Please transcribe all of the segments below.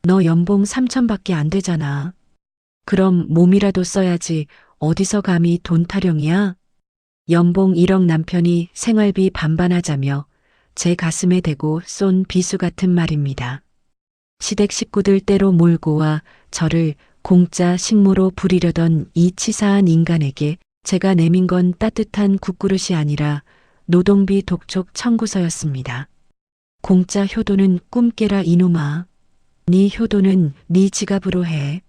너 연봉 3천밖에 안 되잖아. 그럼 몸이라도 써야지 어디서 감히 돈 타령이야? 연봉 1억 남편이 생활비 반반하자며 제 가슴에 대고 쏜 비수 같은 말입니다. 시댁 식구들 떼로 몰고 와 저를 공짜 식모로 부리려던 이 치사한 인간에게 제가 내민 건 따뜻한 국그릇이 아니라 노동비 독촉 청구서였습니다. 공짜 효도는 꿈 깨라 이놈아. 네 효도는 네 지갑으로 해.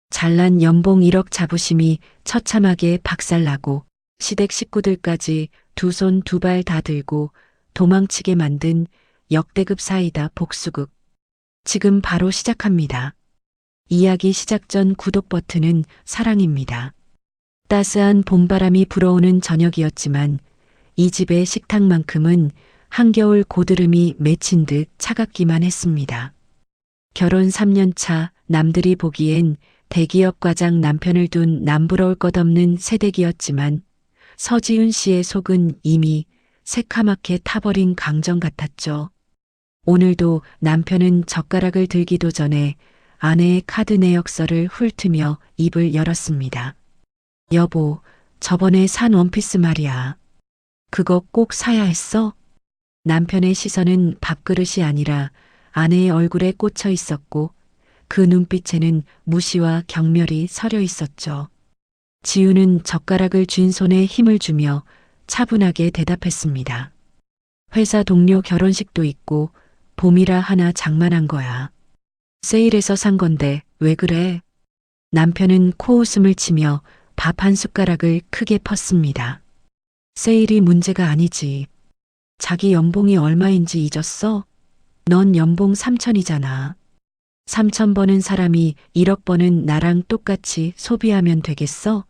잘난 연봉 1억 자부심이 처참하게 박살나고 시댁 식구들까지 두 손 두 발 다 들고 도망치게 만든 역대급 사이다 복수극. 지금 바로 시작합니다. 이야기 시작 전 구독 버튼은 사랑입니다. 따스한 봄바람이 불어오는 저녁이었지만 이 집의 식탁만큼은 한겨울 고드름이 맺힌 듯 차갑기만 했습니다. 결혼 3년 차 남들이 보기엔 대기업 과장 남편을 둔 남부러울 것 없는 새댁이었지만 서지훈 씨의 속은 이미 새카맣게 타버린 강정 같았죠. 오늘도 남편은 젓가락을 들기도 전에 아내의 카드 내역서를 훑으며 입을 열었습니다. 여보, 저번에 산 원피스 말이야. 그거 꼭 사야 했어? 남편의 시선은 밥그릇이 아니라 아내의 얼굴에 꽂혀 있었고 그 눈빛에는 무시와 경멸이 서려 있었죠. 지우는 젓가락을 쥔 손에 힘을 주며 차분하게 대답했습니다. 회사 동료 결혼식도 있고 봄이라 하나 장만한 거야. 세일해서 산 건데 왜 그래? 남편은 코웃음을 치며 밥 한 숟가락을 크게 펐습니다. 세일이 문제가 아니지. 자기 연봉이 얼마인지 잊었어? 넌 연봉 3천이잖아. 3천 버는 사람이 1억 버는 나랑 똑같이 소비하면 되겠어?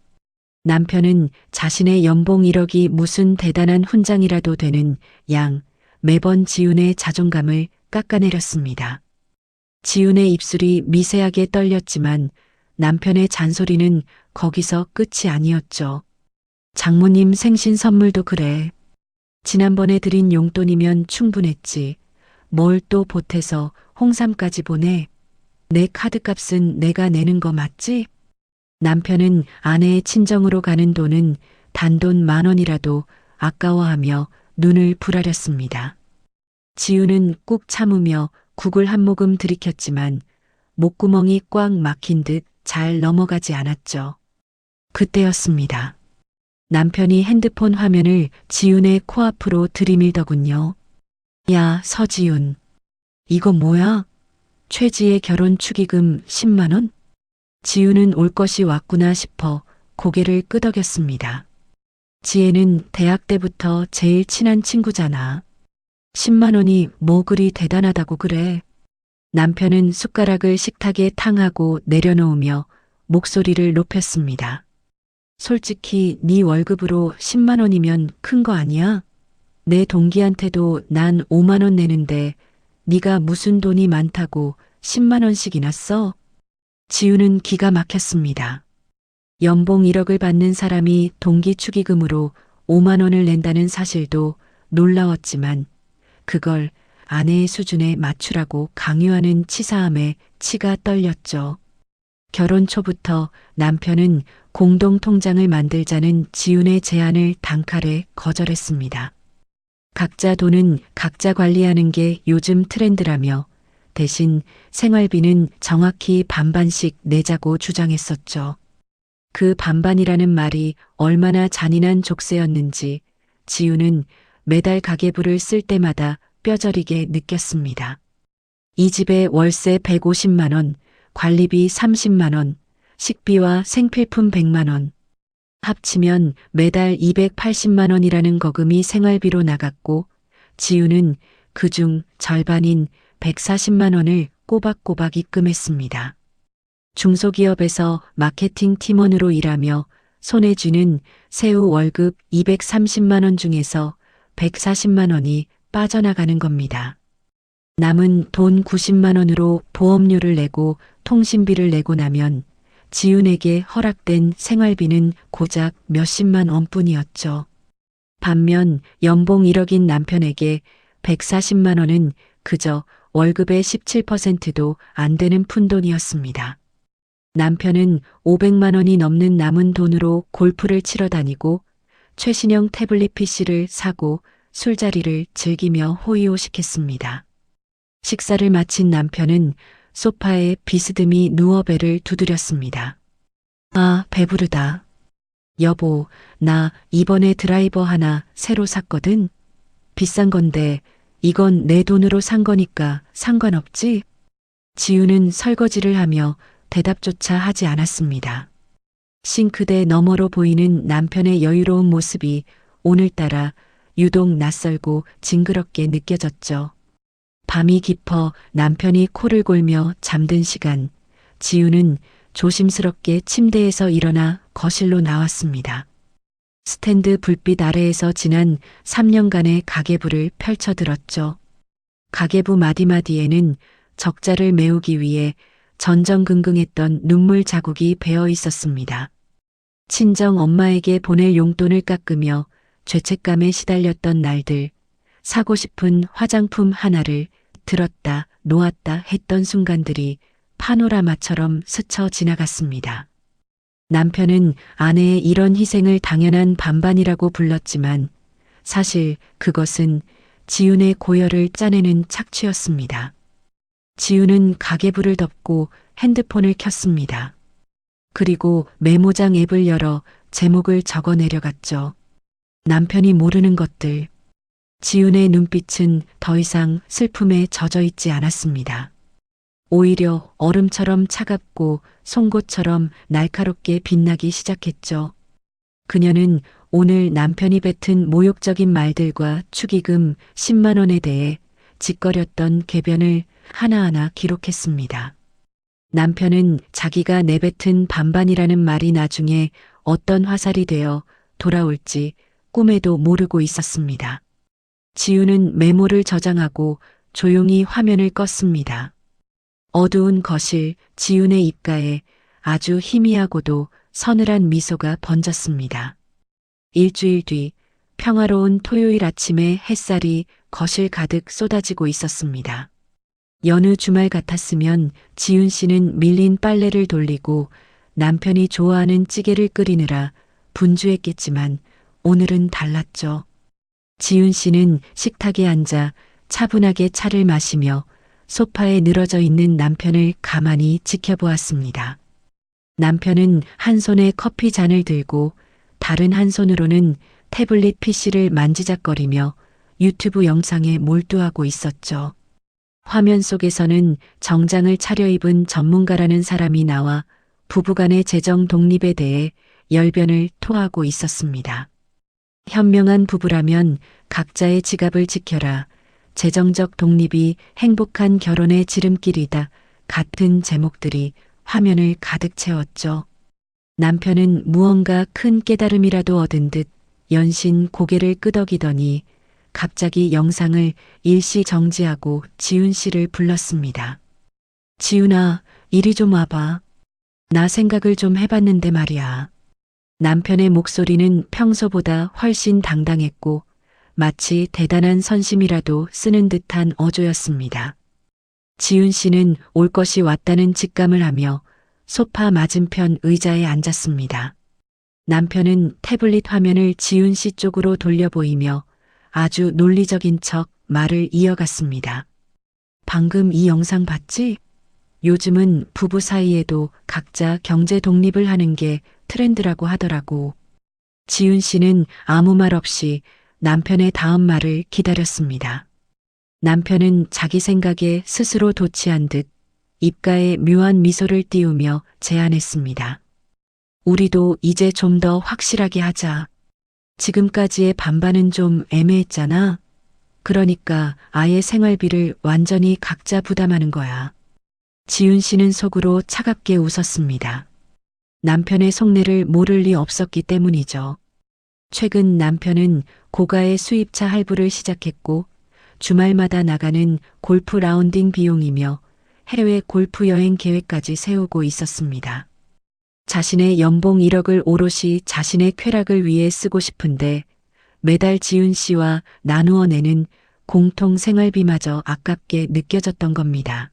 남편은 자신의 연봉 1억이 무슨 대단한 훈장이라도 되는 양 매번 지훈의 자존감을 깎아내렸습니다. 지훈의 입술이 미세하게 떨렸지만 남편의 잔소리는 거기서 끝이 아니었죠. 장모님 생신 선물도 그래. 지난번에 드린 용돈이면 충분했지. 뭘 또 보태서 홍삼까지 보내. 내 카드값은 내가 내는 거 맞지? 남편은 아내의 친정으로 가는 돈은 단돈 10,000원이라도 아까워하며 눈을 부라렸습니다. 지우는 꾹 참으며 국을 한 모금 들이켰지만 목구멍이 꽉 막힌 듯 잘 넘어가지 않았죠. 그때였습니다. 남편이 핸드폰 화면을 지훈의 코앞으로 들이밀더군요. 야, 서지훈. 이거 뭐야? 최지의 결혼 축의금 10만 원? 지훈은 올 것이 왔구나 싶어 고개를 끄덕였습니다. 지혜는 대학 때부터 제일 친한 친구잖아. 10만 원이 뭐 그리 대단하다고 그래. 남편은 숟가락을 식탁에 탕하고 내려놓으며 목소리를 높였습니다. 솔직히 네 월급으로 10만 원이면 큰 거 아니야? 내 동기한테도 난 5만 원 내는데 네가 무슨 돈이 많다고 10만 원씩이나 써? 지우는 기가 막혔습니다. 연봉 1억을 받는 사람이 동기 축의금으로 5만 원을 낸다는 사실도 놀라웠지만 그걸 아내의 수준에 맞추라고 강요하는 치사함에 치가 떨렸죠. 결혼 초부터 남편은 공동통장을 만들자는 지훈의 제안을 단칼에 거절했습니다. 각자 돈은 각자 관리하는 게 요즘 트렌드라며 대신 생활비는 정확히 반반씩 내자고 주장했었죠. 그 반반이라는 말이 얼마나 잔인한 족쇄였는지 지우는 매달 가계부를 쓸 때마다 뼈저리게 느꼈습니다. 이 집의 월세 150만 원, 관리비 30만 원, 식비와 생필품 100만 원. 합치면 매달 280만 원이라는 거금이 생활비로 나갔고 지우는 그중 절반인 140만 원을 꼬박꼬박 입금했습니다. 중소기업에서 마케팅 팀원으로 일하며 손에 쥐는 세후 월급 230만 원 중에서 140만 원이 빠져나가는 겁니다. 남은 돈 90만 원으로 보험료를 내고 통신비를 내고 나면 지훈에게 허락된 생활비는 고작 몇십만 원뿐이었죠. 반면 연봉 1억인 남편에게 140만 원은 그저 월급의 17%도 안 되는 푼돈이었습니다. 남편은 500만 원이 넘는 남은 돈으로 골프를 치러 다니고 최신형 태블릿 PC를 사고 술자리를 즐기며 호의호식했습니다. 식사를 마친 남편은 소파에 비스듬히 누워 배를 두드렸습니다. 아, 배부르다. 여보, 나 이번에 드라이버 하나 새로 샀거든. 비싼 건데 이건 내 돈으로 산 거니까 상관없지? 지우는 설거지를 하며 대답조차 하지 않았습니다. 싱크대 너머로 보이는 남편의 여유로운 모습이 오늘따라 유독 낯설고 징그럽게 느껴졌죠. 밤이 깊어 남편이 코를 골며 잠든 시간, 지우는 조심스럽게 침대에서 일어나 거실로 나왔습니다. 스탠드 불빛 아래에서 지난 3년간의 가계부를 펼쳐들었죠. 가계부 마디마디에는 적자를 메우기 위해 전전긍긍했던 눈물 자국이 배어 있었습니다. 친정 엄마에게 보낼 용돈을 깎으며 죄책감에 시달렸던 날들, 사고 싶은 화장품 하나를 들었다 놓았다 했던 순간들이 파노라마처럼 스쳐 지나갔습니다. 남편은 아내의 이런 희생을 당연한 반반이라고 불렀지만 사실 그것은 지훈의 고열을 짜내는 착취였습니다. 지훈은 가계부를 덮고 핸드폰을 켰습니다. 그리고 메모장 앱을 열어 제목을 적어 내려갔죠. 남편이 모르는 것들. 지훈의 눈빛은 더 이상 슬픔에 젖어 있지 않았습니다. 오히려 얼음처럼 차갑고 송곳처럼 날카롭게 빛나기 시작했죠. 그녀는 오늘 남편이 뱉은 모욕적인 말들과 축의금 10만 원에 대해 짓거렸던 궤변을 하나하나 기록했습니다. 남편은 자기가 내뱉은 반반이라는 말이 나중에 어떤 화살이 되어 돌아올지 꿈에도 모르고 있었습니다. 지우는 메모를 저장하고 조용히 화면을 껐습니다. 어두운 거실, 지훈의 입가에 아주 희미하고도 서늘한 미소가 번졌습니다. 일주일 뒤 평화로운 토요일 아침에 햇살이 거실 가득 쏟아지고 있었습니다. 여느 주말 같았으면 지훈 씨는 밀린 빨래를 돌리고 남편이 좋아하는 찌개를 끓이느라 분주했겠지만 오늘은 달랐죠. 지훈 씨는 식탁에 앉아 차분하게 차를 마시며 소파에 늘어져 있는 남편을 가만히 지켜보았습니다. 남편은 한 손에 커피 잔을 들고 다른 한 손으로는 태블릿 PC를 만지작거리며 유튜브 영상에 몰두하고 있었죠. 화면 속에서는 정장을 차려입은 전문가라는 사람이 나와 부부간의 재정 독립에 대해 열변을 토하고 있었습니다. 현명한 부부라면 각자의 지갑을 지켜라. 재정적 독립이 행복한 결혼의 지름길이다. 같은 제목들이 화면을 가득 채웠죠. 남편은 무언가 큰 깨달음이라도 얻은 듯 연신 고개를 끄덕이더니 갑자기 영상을 일시 정지하고 지훈 씨를 불렀습니다. 지훈아, 이리 좀 와봐. 나 생각을 좀 해봤는데 말이야. 남편의 목소리는 평소보다 훨씬 당당했고 마치 대단한 선심이라도 쓰는 듯한 어조였습니다. 지훈 씨는 올 것이 왔다는 직감을 하며 소파 맞은편 의자에 앉았습니다. 남편은 태블릿 화면을 지훈 씨 쪽으로 돌려 보이며 아주 논리적인 척 말을 이어갔습니다. 방금 이 영상 봤지? 요즘은 부부 사이에도 각자 경제 독립을 하는 게 트렌드라고 하더라고. 지훈 씨는 아무 말 없이 남편의 다음 말을 기다렸습니다. 남편은 자기 생각에 스스로 도취한 듯 입가에 묘한 미소를 띄우며 제안했습니다. 우리도 이제 좀 더 확실하게 하자. 지금까지의 반반은 좀 애매했잖아. 그러니까 아예 생활비를 완전히 각자 부담하는 거야. 지훈 씨는 속으로 차갑게 웃었습니다. 남편의 속내를 모를 리 없었기 때문이죠. 최근 남편은 고가의 수입차 할부를 시작했고 주말마다 나가는 골프 라운딩 비용이며 해외 골프 여행 계획까지 세우고 있었습니다. 자신의 연봉 1억을 오롯이 자신의 쾌락을 위해 쓰고 싶은데 매달 지훈 씨와 나누어 내는 공통 생활비마저 아깝게 느껴졌던 겁니다.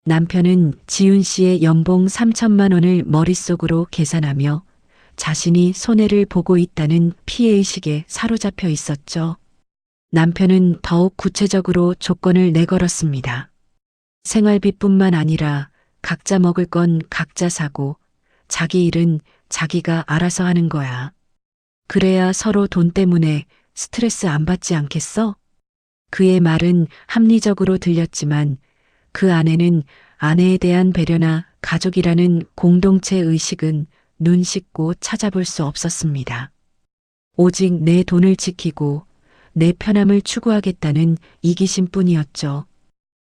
남편은 지훈 씨의 연봉 3천만 원을 머릿속으로 계산하며 자신이 손해를 보고 있다는 피해의식에 사로잡혀 있었죠. 남편은 더욱 구체적으로 조건을 내걸었습니다. 생활비뿐만 아니라 각자 먹을 건 각자 사고 자기 일은 자기가 알아서 하는 거야. 그래야 서로 돈 때문에 스트레스 안 받지 않겠어? 그의 말은 합리적으로 들렸지만 그 안에는 아내에 대한 배려나 가족이라는 공동체 의식은 눈 씻고 찾아볼 수 없었습니다. 오직 내 돈을 지키고 내 편함을 추구하겠다는 이기심뿐이었죠.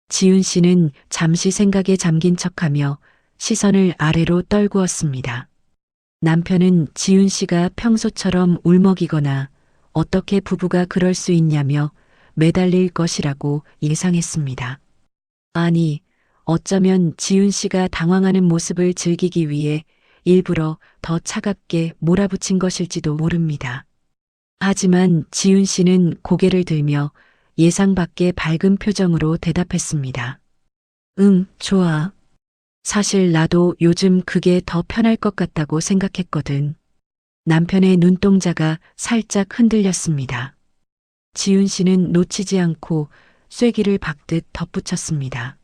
지훈 씨는 잠시 생각에 잠긴 척하며 시선을 아래로 떨구었습니다. 남편은 지훈 씨가 평소처럼 울먹이거나 어떻게 부부가 그럴 수 있냐며 매달릴 것이라고 예상했습니다. 아니, 어쩌면 지훈 씨가 당황하는 모습을 즐기기 위해 일부러 더 차갑게 몰아붙인 것일지도 모릅니다. 하지만 지훈 씨는 고개를 들며 예상 밖의 밝은 표정으로 대답했습니다. 응, 좋아. 사실 나도 요즘 그게 더 편할 것 같다고 생각했거든. 남편의 눈동자가 살짝 흔들렸습니다. 지훈 씨는 놓치지 않고 쐐기를 박듯 덧붙였습니다.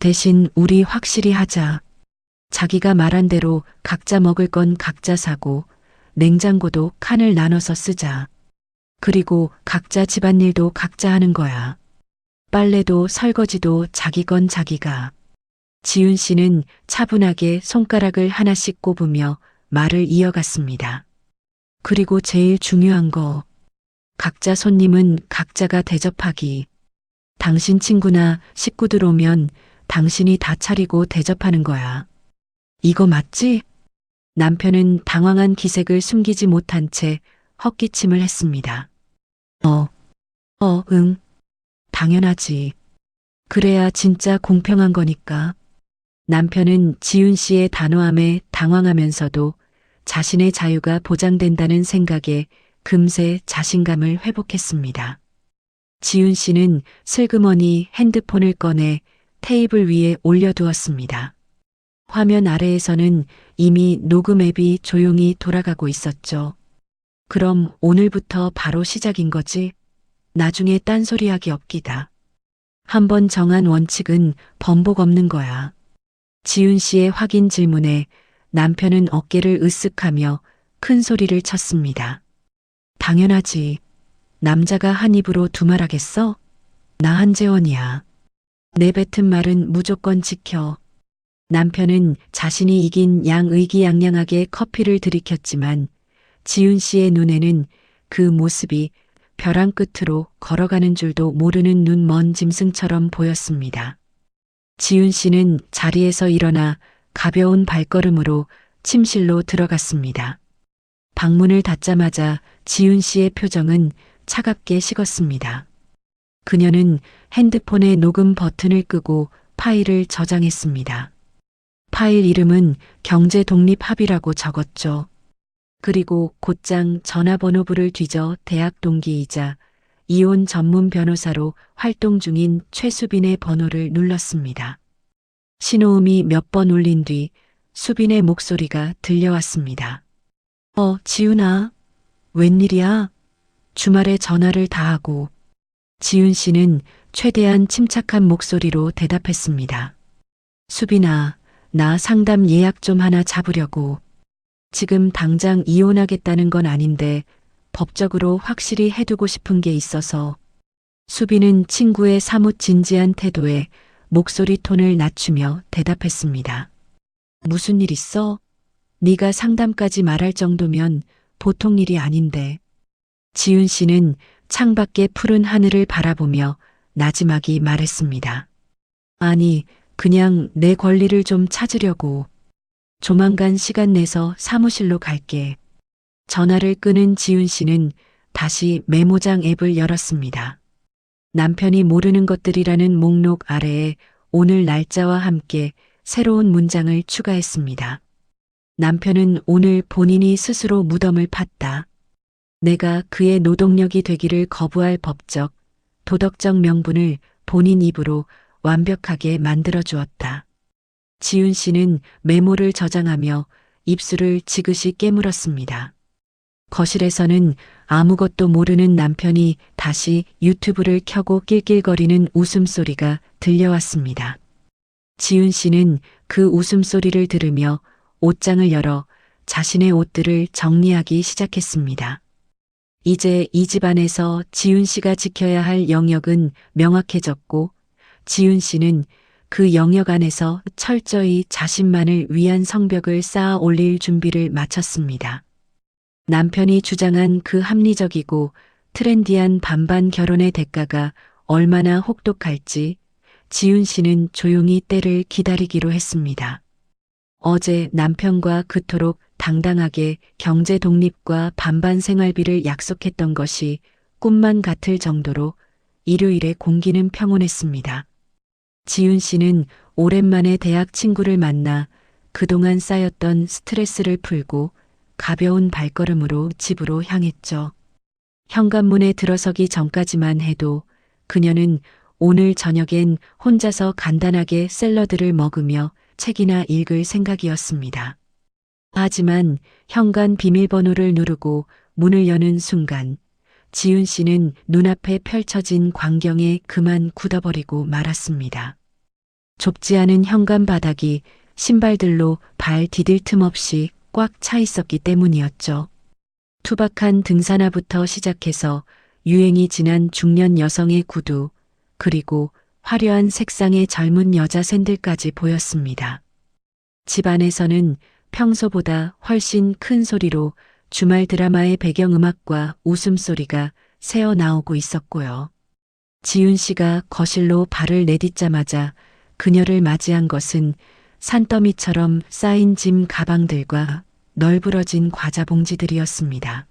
대신 우리 확실히 하자. 자기가 말한 대로 각자 먹을 건 각자 사고 냉장고도 칸을 나눠서 쓰자. 그리고 각자 집안일도 각자 하는 거야. 빨래도 설거지도 자기 건 자기가. 지훈 씨는 차분하게 손가락을 하나씩 꼽으며 말을 이어갔습니다. 그리고 제일 중요한 거. 각자 손님은 각자가 대접하기. 당신 친구나 식구들 오면 당신이 다 차리고 대접하는 거야. 이거 맞지? 남편은 당황한 기색을 숨기지 못한 채 헛기침을 했습니다. 응. 당연하지. 그래야 진짜 공평한 거니까. 남편은 지훈 씨의 단호함에 당황하면서도 자신의 자유가 보장된다는 생각에 금세 자신감을 회복했습니다. 지훈 씨는 슬그머니 핸드폰을 꺼내 테이블 위에 올려두었습니다. 화면 아래에서는 이미 녹음 앱이 조용히 돌아가고 있었죠. 그럼 오늘부터 바로 시작인 거지? 나중에 딴소리하기 없기다. 한번 정한 원칙은 번복 없는 거야. 지훈 씨의 확인 질문에 남편은 어깨를 으쓱하며 큰 소리를 쳤습니다. 당연하지. 남자가 한 입으로 두 말 하겠어? 나 한재원이야. 내뱉은 말은 무조건 지켜. 남편은 자신이 이긴 양 의기양양하게 커피를 들이켰지만 지훈 씨의 눈에는 그 모습이 벼랑 끝으로 걸어가는 줄도 모르는 눈먼 짐승처럼 보였습니다. 지훈 씨는 자리에서 일어나 가벼운 발걸음으로 침실로 들어갔습니다. 방문을 닫자마자 지훈 씨의 표정은 차갑게 식었습니다. 그녀는 핸드폰의 녹음 버튼을 끄고 파일을 저장했습니다. 파일 이름은 경제독립합의라고 적었죠. 그리고 곧장 전화번호부를 뒤져 대학 동기이자 이혼 전문 변호사로 활동 중인 최수빈의 번호를 눌렀습니다. 신호음이 몇 번 울린 뒤 수빈의 목소리가 들려왔습니다. 지훈아, 웬일이야? 주말에 전화를 다 하고. 지훈 씨는 최대한 침착한 목소리로 대답했습니다. 수빈아, 나 상담 예약 좀 하나 잡으려고. 지금 당장 이혼하겠다는 건 아닌데 법적으로 확실히 해두고 싶은 게 있어서. 수빈은 친구의 사뭇 진지한 태도에 목소리 톤을 낮추며 대답했습니다. 무슨 일 있어? 네가 상담까지 말할 정도면 보통 일이 아닌데. 지훈 씨는 창밖의 푸른 하늘을 바라보며 나지막이 말했습니다. 아니, 그냥 내 권리를 좀 찾으려고. 조만간 시간 내서 사무실로 갈게. 전화를 끄는 지훈 씨는 다시 메모장 앱을 열었습니다. 남편이 모르는 것들이라는 목록 아래에 오늘 날짜와 함께 새로운 문장을 추가했습니다. 남편은 오늘 본인이 스스로 무덤을 팠다. 내가 그의 노동력이 되기를 거부할 법적, 도덕적 명분을 본인 입으로 완벽하게 만들어 주었다. 지훈 씨는 메모를 저장하며 입술을 지그시 깨물었습니다. 거실에서는 아무것도 모르는 남편이 다시 유튜브를 켜고 낄낄거리는 웃음소리가 들려왔습니다. 지훈 씨는 그 웃음소리를 들으며 옷장을 열어 자신의 옷들을 정리하기 시작했습니다. 이제 이 집안에서 지훈 씨가 지켜야 할 영역은 명확해졌고 지훈 씨는 그 영역 안에서 철저히 자신만을 위한 성벽을 쌓아 올릴 준비를 마쳤습니다. 남편이 주장한 그 합리적이고 트렌디한 반반 결혼의 대가가 얼마나 혹독할지 지훈 씨는 조용히 때를 기다리기로 했습니다. 어제 남편과 그토록 당당하게 경제 독립과 반반 생활비를 약속했던 것이 꿈만 같을 정도로 일요일에 공기는 평온했습니다. 지훈 씨는 오랜만에 대학 친구를 만나 그동안 쌓였던 스트레스를 풀고 가벼운 발걸음으로 집으로 향했죠. 현관문에 들어서기 전까지만 해도 그녀는 오늘 저녁엔 혼자서 간단하게 샐러드를 먹으며 책이나 읽을 생각이었습니다. 하지만 현관 비밀번호를 누르고 문을 여는 순간 지훈 씨는 눈앞에 펼쳐진 광경에 그만 굳어버리고 말았습니다. 좁지 않은 현관 바닥이 신발들로 발 디딜 틈 없이 꽉 차 있었기 때문이었죠. 투박한 등산화부터 시작해서 유행이 지난 중년 여성의 구두, 그리고 화려한 색상의 젊은 여자 샌들까지 보였습니다. 집 안에서는 평소보다 훨씬 큰 소리로 주말 드라마의 배경음악과 웃음소리가 새어 나오고 있었고요. 지훈 씨가 거실로 발을 내딛자마자 그녀를 맞이한 것은 산더미처럼 쌓인 짐 가방들과 널브러진 과자 봉지들이었습니다.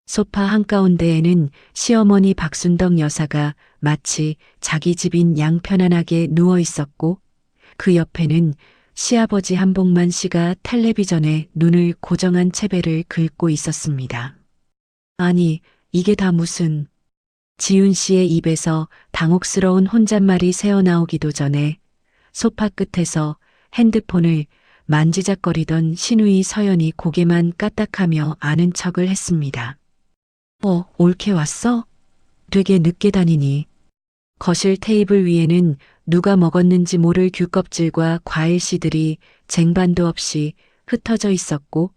소파 한가운데에는 시어머니 박순덕 여사가 마치 자기 집인 양 편안하게 누워 있었고 그 옆에는 시아버지 한복만 씨가 텔레비전에 눈을 고정한 채배를 긁고 있었습니다. 아니, 이게 다 무슨... 지훈 씨의 입에서 당혹스러운 혼잣말이 새어나오기도 전에 소파 끝에서 핸드폰을 만지작거리던 시누이 서연이 고개만 까딱하며 아는 척을 했습니다. 올케 왔어? 되게 늦게 다니니. 거실 테이블 위에는 누가 먹었는지 모를 귤껍질과 과일 씨들이 쟁반도 없이 흩어져 있었고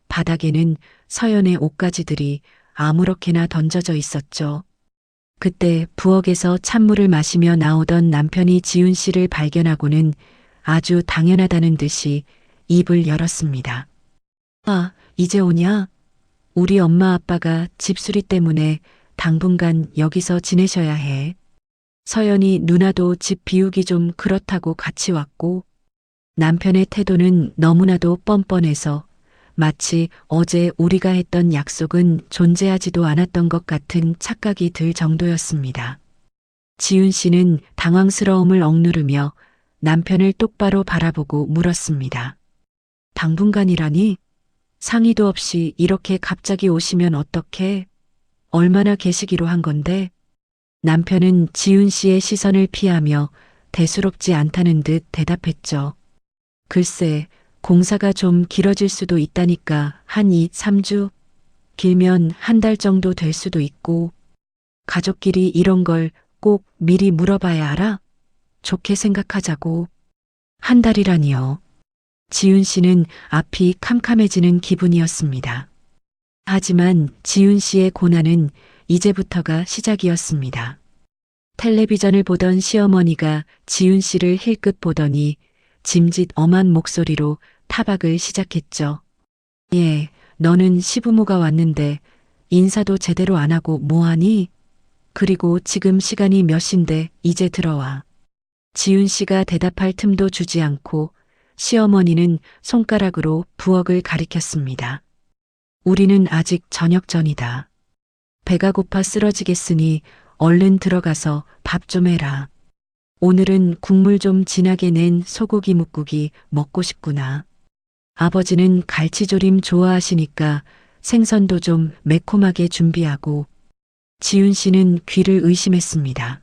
바닥에는 서연의 옷가지들이 아무렇게나 던져져 있었죠. 그때 부엌에서 찬물을 마시며 나오던 남편이 지훈 씨를 발견하고는 아주 당연하다는 듯이 입을 열었습니다. 아, 이제 오냐? 우리 엄마 아빠가 집수리 때문에 당분간 여기서 지내셔야 해. 서연이 누나도 집 비우기 좀 그렇다고 같이 왔고 남편의 태도는 너무나도 뻔뻔해서 마치 어제 우리가 했던 약속은 존재하지도 않았던 것 같은 착각이 들 정도였습니다. 지훈 씨는 당황스러움을 억누르며 남편을 똑바로 바라보고 물었습니다. 당분간이라니? 상의도 없이 이렇게 갑자기 오시면 어떡해? 얼마나 계시기로 한 건데? 남편은 지훈 씨의 시선을 피하며 대수롭지 않다는 듯 대답했죠. 글쎄, 공사가 좀 길어질 수도 있다니까 한 2, 3주? 길면 한 달 정도 될 수도 있고. 가족끼리 이런 걸 꼭 미리 물어봐야 알아? 좋게 생각하자고. 한 달이라니요. 지훈 씨는 앞이 캄캄해지는 기분이었습니다. 하지만 지훈 씨의 고난은 이제부터가 시작이었습니다. 텔레비전을 보던 시어머니가 지훈 씨를 힐끗 보더니 짐짓 엄한 목소리로 타박을 시작했죠. 예, 너는 시부모가 왔는데 인사도 제대로 안 하고 뭐하니? 그리고 지금 시간이 몇 시인데 이제 들어와. 지훈 씨가 대답할 틈도 주지 않고 시어머니는 손가락으로 부엌을 가리켰습니다. 우리는 아직 저녁 전이다. 배가 고파 쓰러지겠으니 얼른 들어가서 밥 좀 해라. 오늘은 국물 좀 진하게 낸 소고기 뭇국이 먹고 싶구나. 아버지는 갈치조림 좋아하시니까 생선도 좀 매콤하게 준비하고. 지윤 씨는 귀를 의심했습니다.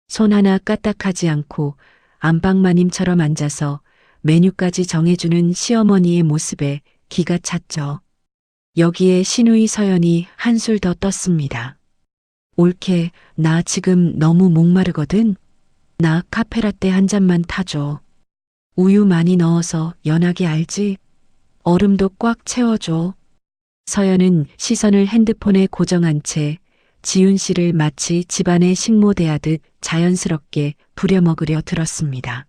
손 하나 까딱하지 않고 안방마님처럼 앉아서 메뉴까지 정해주는 시어머니의 모습에 기가 찼죠. 여기에 시누이 서연이 한술 더 떴습니다. 올케, 나 지금 너무 목마르거든? 나 카페라떼 한 잔만 타줘. 우유 많이 넣어서 연하게 알지? 얼음도 꽉 채워줘. 서연은 시선을 핸드폰에 고정한 채 지윤 씨를 마치 집안의 식모 대하듯 자연스럽게 부려먹으려 들었습니다.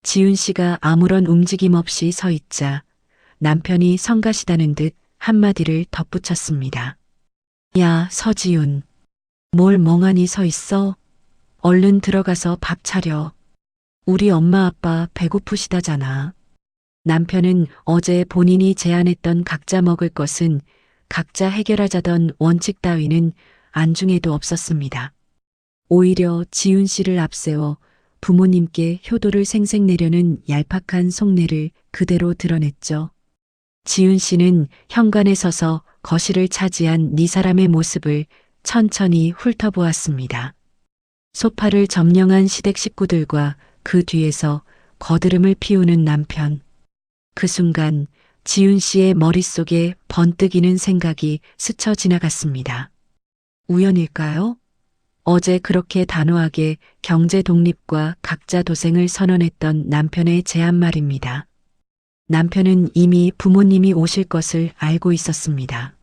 지윤 씨가 아무런 움직임 없이 서 있자 남편이 성가시다는 듯 한마디를 덧붙였습니다. 야, 서지윤. 뭘 멍하니 서 있어? 얼른 들어가서 밥 차려. 우리 엄마 아빠 배고프시다잖아. 남편은 어제 본인이 제안했던 각자 먹을 것은 각자 해결하자던 원칙 따위는 안중에도 없었습니다. 오히려 지윤 씨를 앞세워 부모님께 효도를 생색내려는 얄팍한 속내를 그대로 드러냈죠. 지윤 씨는 현관에 서서 거실을 차지한 네 사람의 모습을 천천히 훑어보았습니다. 소파를 점령한 시댁 식구들과 그 뒤에서 거드름을 피우는 남편. 그 순간 지윤 씨의 머릿속에 번뜩이는 생각이 스쳐 지나갔습니다. 우연일까요? 어제 그렇게 단호하게 경제 독립과 각자 도생을 선언했던 남편의 제안 말입니다. 남편은 이미 부모님이 오실 것을 알고 있었습니다.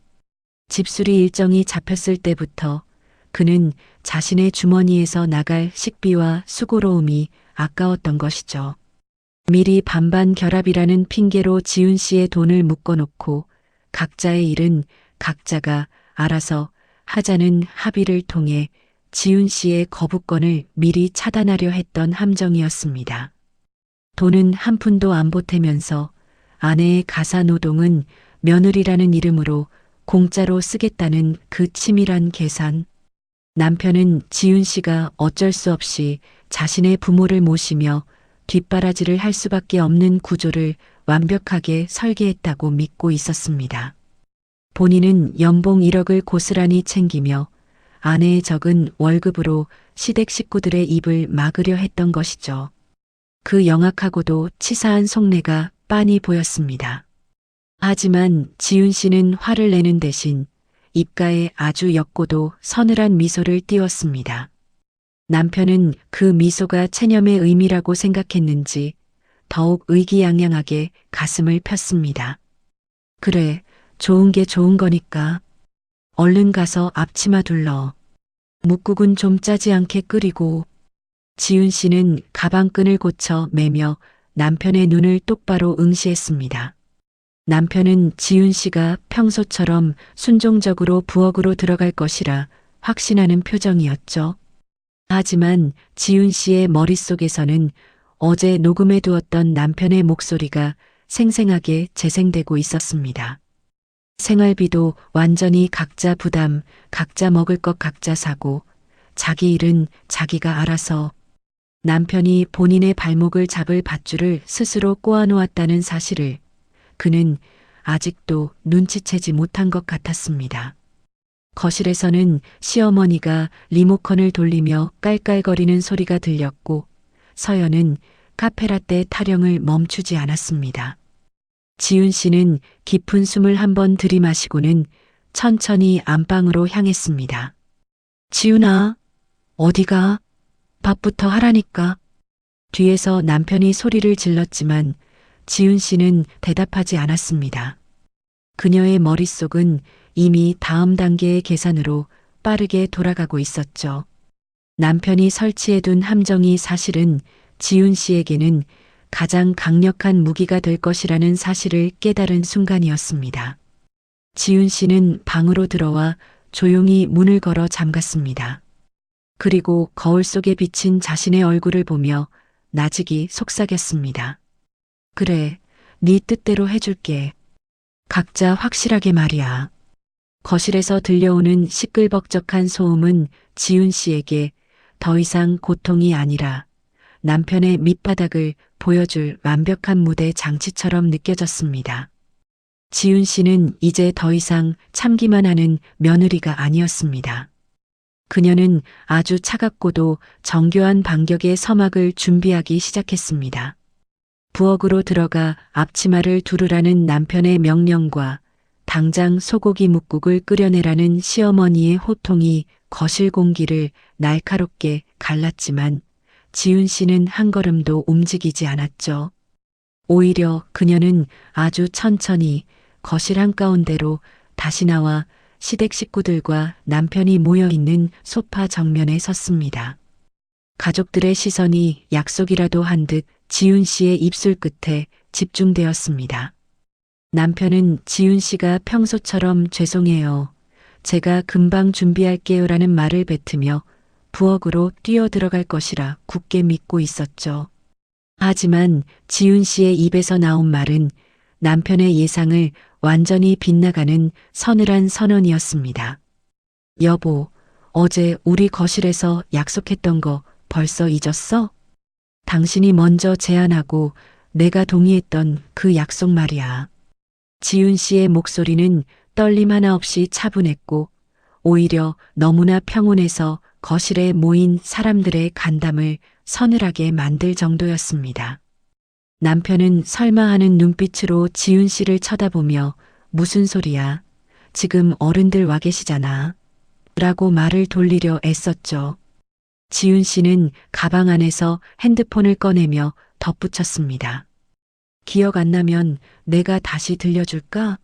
집수리 일정이 잡혔을 때부터 그는 자신의 주머니에서 나갈 식비와 수고로움이 아까웠던 것이죠. 미리 반반 결합이라는 핑계로 지윤 씨의 돈을 묶어놓고 각자의 일은 각자가 알아서 하자는 합의를 통해 지윤 씨의 거부권을 미리 차단하려 했던 함정이었습니다. 돈은 한 푼도 안 보태면서 아내의 가사 노동은 며느리라는 이름으로 공짜로 쓰겠다는 그 치밀한 계산. 남편은 지윤 씨가 어쩔 수 없이 자신의 부모를 모시며 뒷바라지를 할 수밖에 없는 구조를 완벽하게 설계했다고 믿고 있었습니다. 본인은 연봉 1억을 고스란히 챙기며 아내의 적은 월급으로 시댁 식구들의 입을 막으려 했던 것이죠. 그 영악하고도 치사한 속내가 빤히 보였습니다. 하지만 지윤 씨는 화를 내는 대신 입가에 아주 옅고도 서늘한 미소를 띄웠습니다. 남편은 그 미소가 체념의 의미라고 생각했는지 더욱 의기양양하게 가슴을 폈습니다. 그래, 좋은 게 좋은 거니까. 얼른 가서 앞치마 둘러. 묵국은 좀 짜지 않게 끓이고. 지윤 씨는 가방끈을 고쳐 매며 남편의 눈을 똑바로 응시했습니다. 남편은 지윤 씨가 평소처럼 순종적으로 부엌으로 들어갈 것이라 확신하는 표정이었죠. 하지만 지윤 씨의 머릿속에서는 어제 녹음해 두었던 남편의 목소리가 생생하게 재생되고 있었습니다. 생활비도 완전히 각자 부담, 각자 먹을 것 각자 사고, 자기 일은 자기가 알아서. 남편이 본인의 발목을 잡을 밧줄을 스스로 꼬아놓았다는 사실을 그는 아직도 눈치채지 못한 것 같았습니다. 거실에서는 시어머니가 리모컨을 돌리며 깔깔거리는 소리가 들렸고 서연은 카페라떼 타령을 멈추지 않았습니다. 지윤 씨는 깊은 숨을 한번 들이마시고는 천천히 안방으로 향했습니다. 지윤아, 어디가? 밥부터 하라니까. 뒤에서 남편이 소리를 질렀지만 지윤 씨는 대답하지 않았습니다. 그녀의 머릿속은 이미 다음 단계의 계산으로 빠르게 돌아가고 있었죠. 남편이 설치해둔 함정이 사실은 지윤 씨에게는 가장 강력한 무기가 될 것이라는 사실을 깨달은 순간이었습니다. 지윤 씨는 방으로 들어와 조용히 문을 걸어 잠갔습니다. 그리고 거울 속에 비친 자신의 얼굴을 보며 나직이 속삭였습니다. 그래, 네 뜻대로 해줄게. 각자 확실하게 말이야. 거실에서 들려오는 시끌벅적한 소음은 지윤 씨에게 더 이상 고통이 아니라 남편의 밑바닥을 보여줄 완벽한 무대 장치처럼 느껴졌습니다. 지윤 씨는 이제 더 이상 참기만 하는 며느리가 아니었습니다. 그녀는 아주 차갑고도 정교한 반격의 서막을 준비하기 시작했습니다. 부엌으로 들어가 앞치마를 두르라는 남편의 명령과 당장 소고기 묵국을 끓여내라는 시어머니의 호통이 거실 공기를 날카롭게 갈랐지만 지훈 씨는 한 걸음도 움직이지 않았죠. 오히려 그녀는 아주 천천히 거실 한가운데로 다시 나와 시댁 식구들과 남편이 모여 있는 소파 정면에 섰습니다. 가족들의 시선이 약속이라도 한 듯 지훈 씨의 입술 끝에 집중되었습니다. 남편은 지훈 씨가 평소처럼 죄송해요. 제가 금방 준비할게요라는 말을 뱉으며 부엌으로 뛰어 들어갈 것이라 굳게 믿고 있었죠. 하지만 지훈 씨의 입에서 나온 말은 남편의 예상을 완전히 빗나가는 서늘한 선언이었습니다. 여보, 어제 우리 거실에서 약속했던 거 벌써 잊었어? 당신이 먼저 제안하고 내가 동의했던 그 약속 말이야. 지훈 씨의 목소리는 떨림 하나 없이 차분했고 오히려 너무나 평온해서 거실에 모인 사람들의 간담을 서늘하게 만들 정도였습니다. 남편은 설마 하는 눈빛으로 지훈 씨를 쳐다보며 무슨 소리야? 지금 어른들 와 계시잖아. 라고 말을 돌리려 애썼죠. 지훈 씨는 가방 안에서 핸드폰을 꺼내며 덧붙였습니다. 기억 안 나면 내가 다시 들려줄까?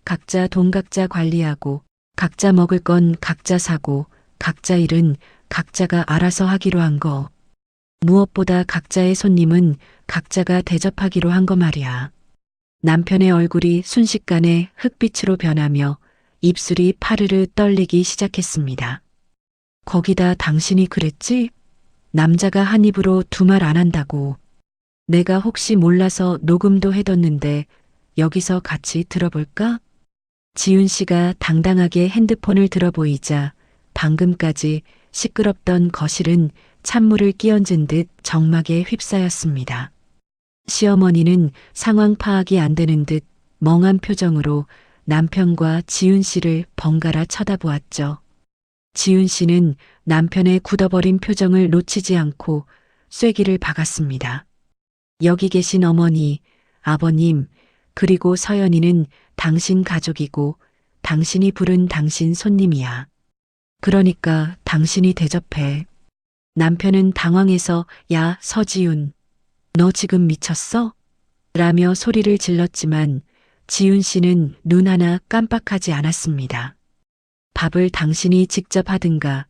각자 돈 각자 관리하고 각자 먹을 건 각자 사고 각자 일은 각자가 알아서 하기로 한 거. 무엇보다 각자의 손님은 각자가 대접하기로 한 거 말이야. 남편의 얼굴이 순식간에 흑빛으로 변하며 입술이 파르르 떨리기 시작했습니다. 거기다 당신이 그랬지? 남자가 한 입으로 두 말 안 한다고. 내가 혹시 몰라서 녹음도 해뒀는데 여기서 같이 들어볼까? 지훈 씨가 당당하게 핸드폰을 들어 보이자 방금까지 시끄럽던 거실은 찬물을 끼얹은 듯 적막에 휩싸였습니다. 시어머니는 상황 파악이 안 되는 듯 멍한 표정으로 남편과 지훈 씨를 번갈아 쳐다보았죠. 지훈 씨는 남편의 굳어버린 표정을 놓치지 않고 쐐기를 박았습니다. 여기 계신 어머니, 아버님, 그리고 서연이는 당신 가족이고 당신이 부른 당신 손님이야. 그러니까 당신이 대접해. 남편은 당황해서 야, 서지훈, 너 지금 미쳤어? 라며 소리를 질렀지만 지훈 씨는 눈 하나 깜빡하지 않았습니다. 밥을 당신이 직접 하든가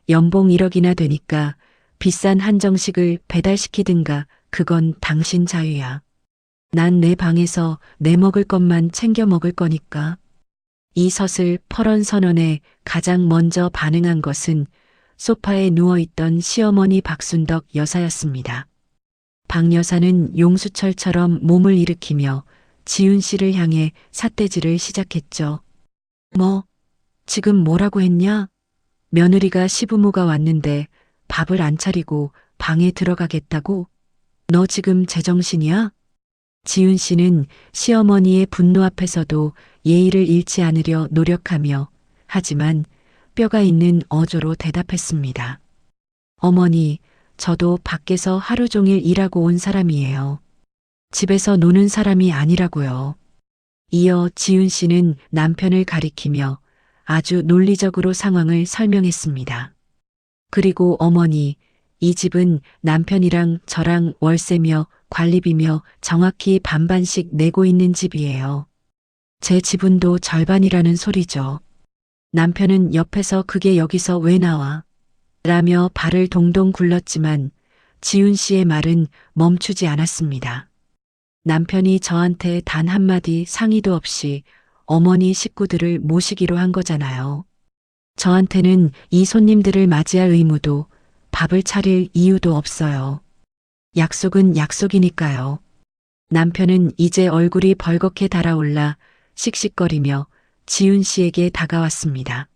연봉 1억이나 되니까 비싼 한정식을 배달시키든가 그건 당신 자유야. 난 내 방에서 내 먹을 것만 챙겨 먹을 거니까. 이 서슬 퍼런 선언에 가장 먼저 반응한 것은 소파에 누워있던 시어머니 박순덕 여사였습니다. 박 여사는 용수철처럼 몸을 일으키며 지훈 씨를 향해 삿대질을 시작했죠. 뭐, 지금 뭐라고 했냐? 며느리가 시부모가 왔는데 밥을 안 차리고 방에 들어가겠다고? 너 지금 제정신이야? 지훈 씨는 시어머니의 분노 앞에서도 예의를 잃지 않으려 노력하며 하지만 뼈가 있는 어조로 대답했습니다. 어머니, 저도 밖에서 하루 종일 일하고 온 사람이에요. 집에서 노는 사람이 아니라고요. 이어 지훈 씨는 남편을 가리키며 아주 논리적으로 상황을 설명했습니다. 그리고 어머니, 이 집은 남편이랑 저랑 월세며 관리비며 정확히 반반씩 내고 있는 집이에요. 제 지분도 절반이라는 소리죠. 남편은 옆에서 그게 여기서 왜 나와? 라며 발을 동동 굴렀지만 지훈 씨의 말은 멈추지 않았습니다. 남편이 저한테 단 한마디 상의도 없이 어머니 식구들을 모시기로 한 거잖아요. 저한테는 이 손님들을 맞이할 의무도 밥을 차릴 이유도 없어요. 약속은 약속이니까요. 남편은 이제 얼굴이 벌겋게 달아올라 씩씩거리며 지훈 씨에게 다가왔습니다.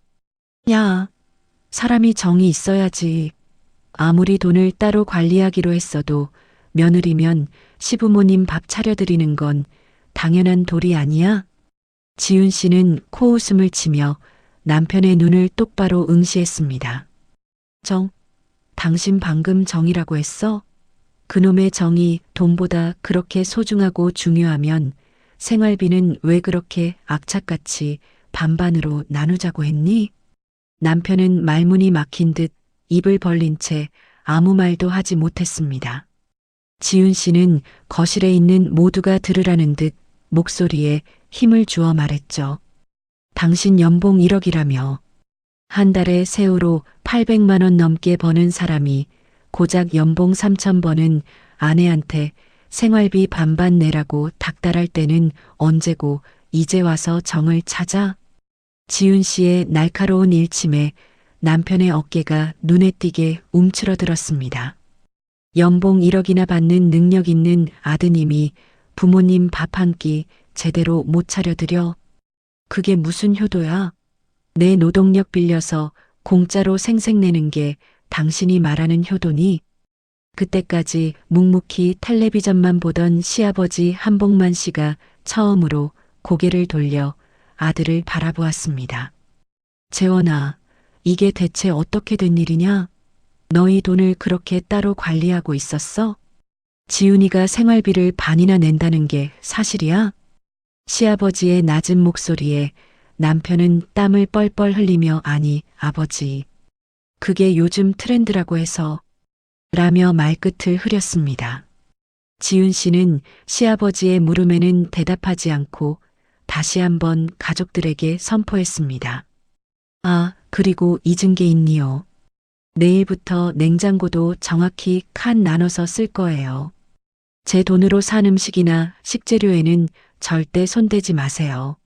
야, 사람이 정이 있어야지. 아무리 돈을 따로 관리하기로 했어도 며느리면 시부모님 밥 차려드리는 건 당연한 도리 아니야? 지훈 씨는 코웃음을 치며 남편의 눈을 똑바로 응시했습니다. 정? 당신 방금 정이라고 했어? 그놈의 정이 돈보다 그렇게 소중하고 중요하면 생활비는 왜 그렇게 악착같이 반반으로 나누자고 했니? 남편은 말문이 막힌 듯 입을 벌린 채 아무 말도 하지 못했습니다. 지훈 씨는 거실에 있는 모두가 들으라는 듯 목소리에 힘을 주어 말했죠. 당신 연봉 1억이라며 한 달에 세후로 800만 원 넘게 버는 사람이 고작 연봉 3천 버는 아내한테 생활비 반반 내라고 닥달할 때는 언제고 이제 와서 정을 찾아? 지훈 씨의 날카로운 일침에 남편의 어깨가 눈에 띄게 움츠러들었습니다. 연봉 1억이나 받는 능력 있는 아드님이 부모님 밥 한 끼 제대로 못 차려드려? 그게 무슨 효도야? 내 노동력 빌려서 공짜로 생색내는 게 당신이 말하는 효도니? 그때까지 묵묵히 텔레비전만 보던 시아버지 한복만 씨가 처음으로 고개를 돌려 아들을 바라보았습니다. 재원아, 이게 대체 어떻게 된 일이냐? 너희 돈을 그렇게 따로 관리하고 있었어? 지훈이가 생활비를 반이나 낸다는 게 사실이야? 시아버지의 낮은 목소리에 남편은 땀을 뻘뻘 흘리며 아니, 아버지. 그게 요즘 트렌드라고 해서 라며 말끝을 흐렸습니다. 지훈 씨는 시아버지의 물음에는 대답하지 않고 다시 한번 가족들에게 선포했습니다. 아, 그리고 잊은 게 있니요. 내일부터 냉장고도 정확히 칸 나눠서 쓸 거예요. 제 돈으로 산 음식이나 식재료에는 절대 손대지 마세요.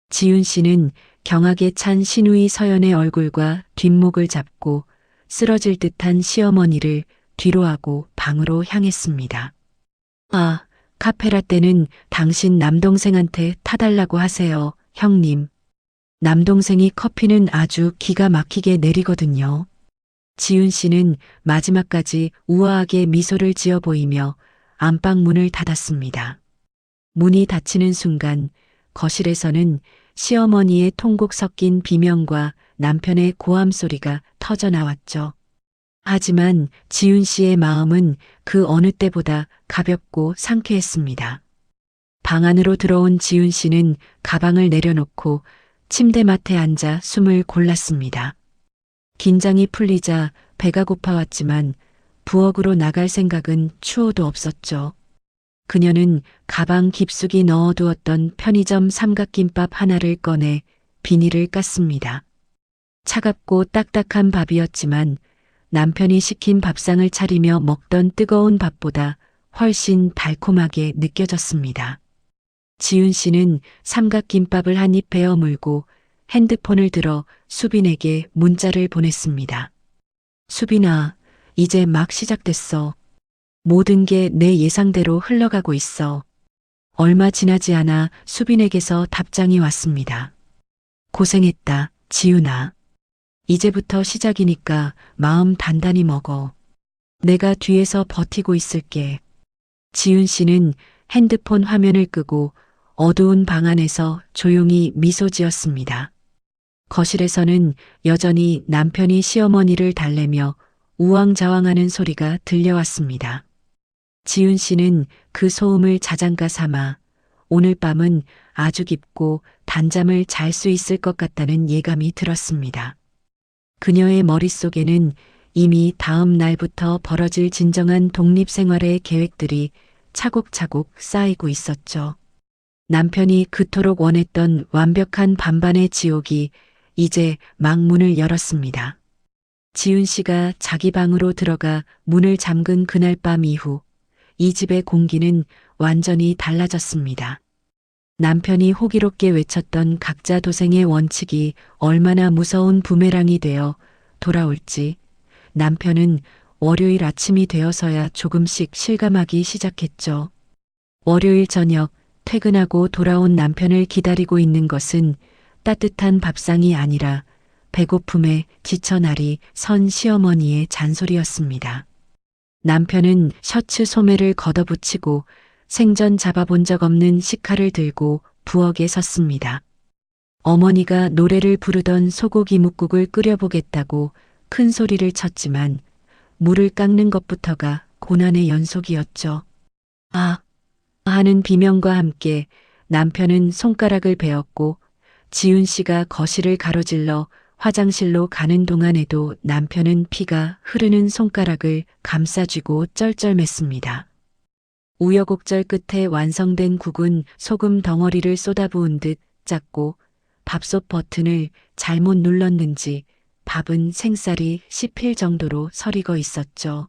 지훈 씨는 경악에 찬 신우이 서연의 얼굴과 뒷목을 잡고 쓰러질 듯한 시어머니를 뒤로하고 방으로 향했습니다. 아, 카페라떼는 당신 남동생한테 타달라고 하세요, 형님. 남동생이 커피는 아주 기가 막히게 내리거든요. 지훈 씨는 마지막까지 우아하게 미소를 지어 보이며 안방 문을 닫았습니다. 문이 닫히는 순간 거실에서는 시어머니의 통곡 섞인 비명과 남편의 고함 소리가 터져 나왔죠. 하지만 지훈 씨의 마음은 그 어느 때보다 가볍고 상쾌했습니다. 방 안으로 들어온 지훈 씨는 가방을 내려놓고 침대맡에 앉아 숨을 골랐습니다. 긴장이 풀리자 배가 고파왔지만 부엌으로 나갈 생각은 추호도 없었죠. 그녀는 가방 깊숙이 넣어두었던 편의점 삼각김밥 하나를 꺼내 비닐을 깠습니다. 차갑고 딱딱한 밥이었지만 남편이 시킨 밥상을 차리며 먹던 뜨거운 밥보다 훨씬 달콤하게 느껴졌습니다. 지훈 씨는 삼각김밥을 한 입 베어 물고 핸드폰을 들어 수빈에게 문자를 보냈습니다. 수빈아, 이제 막 시작됐어. 모든 게 내 예상대로 흘러가고 있어. 얼마 지나지 않아 수빈에게서 답장이 왔습니다. 고생했다, 지훈아. 이제부터 시작이니까 마음 단단히 먹어. 내가 뒤에서 버티고 있을게. 지훈 씨는 핸드폰 화면을 끄고 어두운 방 안에서 조용히 미소 지었습니다. 거실에서는 여전히 남편이 시어머니를 달래며 우왕좌왕하는 소리가 들려왔습니다. 지훈 씨는 그 소음을 자장가 삼아 오늘 밤은 아주 깊고 단잠을 잘 수 있을 것 같다는 예감이 들었습니다. 그녀의 머릿속에는 이미 다음 날부터 벌어질 진정한 독립생활의 계획들이 차곡차곡 쌓이고 있었죠. 남편이 그토록 원했던 완벽한 반반의 지옥이 이제 막 문을 열었습니다. 지훈 씨가 자기 방으로 들어가 문을 잠근 그날 밤 이후 이 집의 공기는 완전히 달라졌습니다. 남편이 호기롭게 외쳤던 각자 도생의 원칙이 얼마나 무서운 부메랑이 되어 돌아올지 남편은 월요일 아침이 되어서야 조금씩 실감하기 시작했죠. 월요일 저녁 퇴근하고 돌아온 남편을 기다리고 있는 것은 따뜻한 밥상이 아니라 배고픔에 지쳐 날이 선 시어머니의 잔소리였습니다. 남편은 셔츠 소매를 걷어붙이고 생전 잡아본 적 없는 식칼을 들고 부엌에 섰습니다. 어머니가 노래를 부르던 소고기 뭇국을 끓여보겠다고 큰 소리를 쳤지만 물을 깎는 것부터가 고난의 연속이었죠. 아, 하는 비명과 함께 남편은 손가락을 베었고 지훈 씨가 거실을 가로질러 화장실로 가는 동안에도 남편은 피가 흐르는 손가락을 감싸쥐고 쩔쩔맸습니다. 우여곡절 끝에 완성된 국은 소금 덩어리를 쏟아부은 듯 짰고 밥솥 버튼을 잘못 눌렀는지 밥은 생쌀이 씹힐 정도로 설익어 있었죠.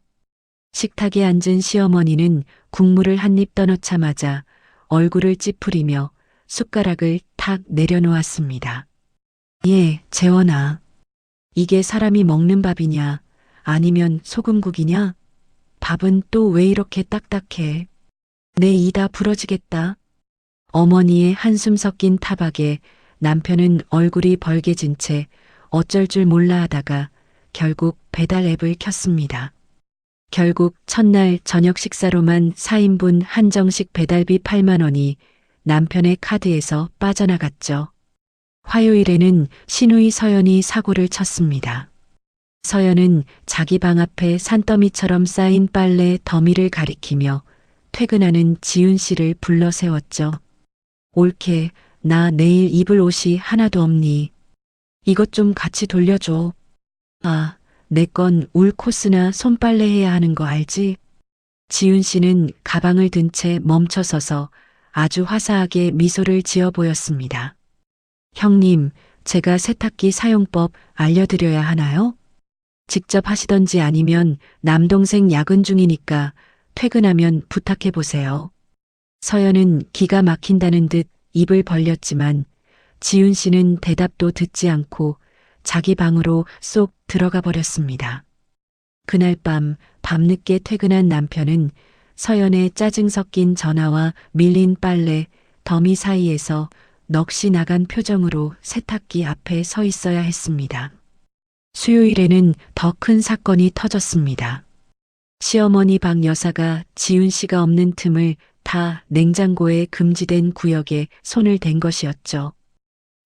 식탁에 앉은 시어머니는 국물을 한 입 떠넣자마자 얼굴을 찌푸리며 숟가락을 탁 내려놓았습니다. 예, 재원아. 이게 사람이 먹는 밥이냐? 아니면 소금국이냐? 밥은 또 왜 이렇게 딱딱해? 내 이 다 부러지겠다. 어머니의 한숨 섞인 타박에 남편은 얼굴이 벌개진 채 어쩔 줄 몰라 하다가 결국 배달 앱을 켰습니다. 결국 첫날 저녁 식사로만 4인분 한정식 배달비 8만 원이 남편의 카드에서 빠져나갔죠. 화요일에는 시누이 서연이 사고를 쳤습니다. 서연은 자기 방 앞에 산더미처럼 쌓인 빨래 더미를 가리키며 퇴근하는 지훈 씨를 불러 세웠죠. 옳게, 나 내일 입을 옷이 하나도 없니? 이것 좀 같이 돌려줘. 아, 내 건 울 코스나 손빨래 해야 하는 거 알지? 지훈 씨는 가방을 든 채 멈춰서서 아주 화사하게 미소를 지어 보였습니다. 형님, 제가 세탁기 사용법 알려드려야 하나요? 직접 하시던지 아니면 남동생 야근 중이니까 퇴근하면 부탁해 보세요. 서연은 기가 막힌다는 듯 입을 벌렸지만 지훈 씨는 대답도 듣지 않고 자기 방으로 쏙 들어가 버렸습니다. 그날 밤늦게 퇴근한 남편은 서연의 짜증 섞인 전화와 밀린 빨래, 더미 사이에서 넋이 나간 표정으로 세탁기 앞에 서 있어야 했습니다. 수요일에는 더 큰 사건이 터졌습니다. 시어머니 방 여사가 지훈 씨가 없는 틈을 타 냉장고에 금지된 구역에 손을 댄 것이었죠.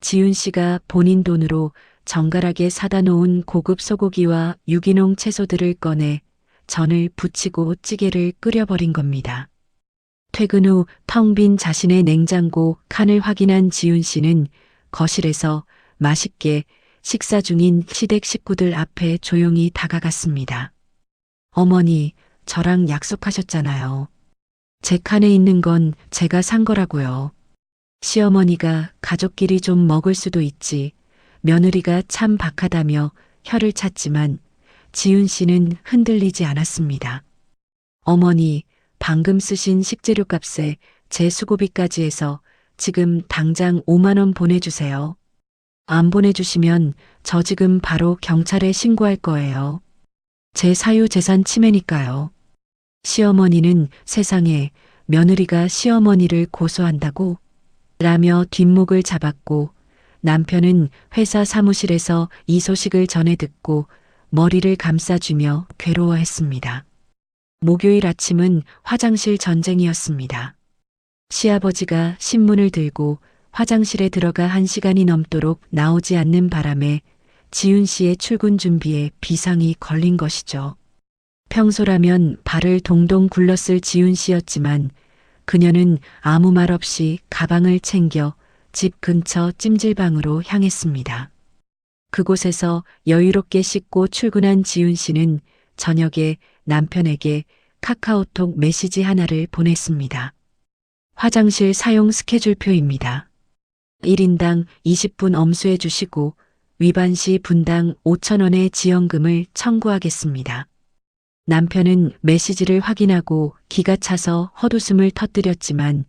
지훈 씨가 본인 돈으로 정갈하게 사다 놓은 고급 소고기와 유기농 채소들을 꺼내 전을 부치고 찌개를 끓여버린 겁니다. 퇴근 후 텅 빈 자신의 냉장고 칸을 확인한 지훈 씨는 거실에서 맛있게 식사 중인 시댁 식구들 앞에 조용히 다가갔습니다. 어머니, 저랑 약속하셨잖아요. 제 칸에 있는 건 제가 산 거라고요. 시어머니가 가족끼리 좀 먹을 수도 있지. 며느리가 참 박하다며 혀를 찼지만 지훈 씨는 흔들리지 않았습니다. 어머니, 방금 쓰신 식재료 값에 제 수고비까지 해서 지금 당장 5만 원 보내주세요. 안 보내주시면 저 지금 바로 경찰에 신고할 거예요. 제 사유재산 침해니까요. 시어머니는 세상에 며느리가 시어머니를 고소한다고? 라며 뒷목을 잡았고 남편은 회사 사무실에서 이 소식을 전해 듣고 머리를 감싸주며 괴로워했습니다. 목요일 아침은 화장실 전쟁이었습니다. 시아버지가 신문을 들고 화장실에 들어가 1시간이 넘도록 나오지 않는 바람에 지훈 씨의 출근 준비에 비상이 걸린 것이죠. 평소라면 발을 동동 굴렀을 지훈 씨였지만 그녀는 아무 말 없이 가방을 챙겨 집 근처 찜질방으로 향했습니다. 그곳에서 여유롭게 씻고 출근한 지훈 씨는 저녁에 남편에게 카카오톡 메시지 하나를 보냈습니다. 화장실 사용 스케줄표입니다. 1인당 20분 엄수해 주시고 위반 시 분당 5천 원의 지원금을 청구하겠습니다. 남편은 메시지를 확인하고 기가 차서 헛웃음을 터뜨렸지만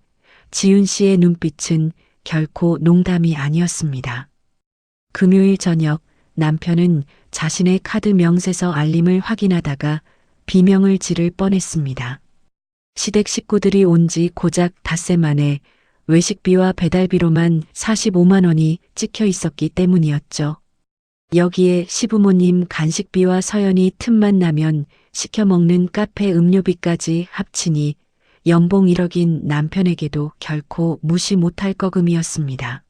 지훈 씨의 눈빛은 결코 농담이 아니었습니다. 금요일 저녁 남편은 자신의 카드 명세서 알림을 확인하다가 비명을 지를 뻔했습니다. 시댁 식구들이 온 지 고작 닷새 만에 외식비와 배달비로만 45만 원이 찍혀 있었기 때문이었죠. 여기에 시부모님 간식비와 서연이 틈만 나면 시켜 먹는 카페 음료비까지 합치니 연봉 1억인 남편에게도 결코 무시 못할 거금이었습니다.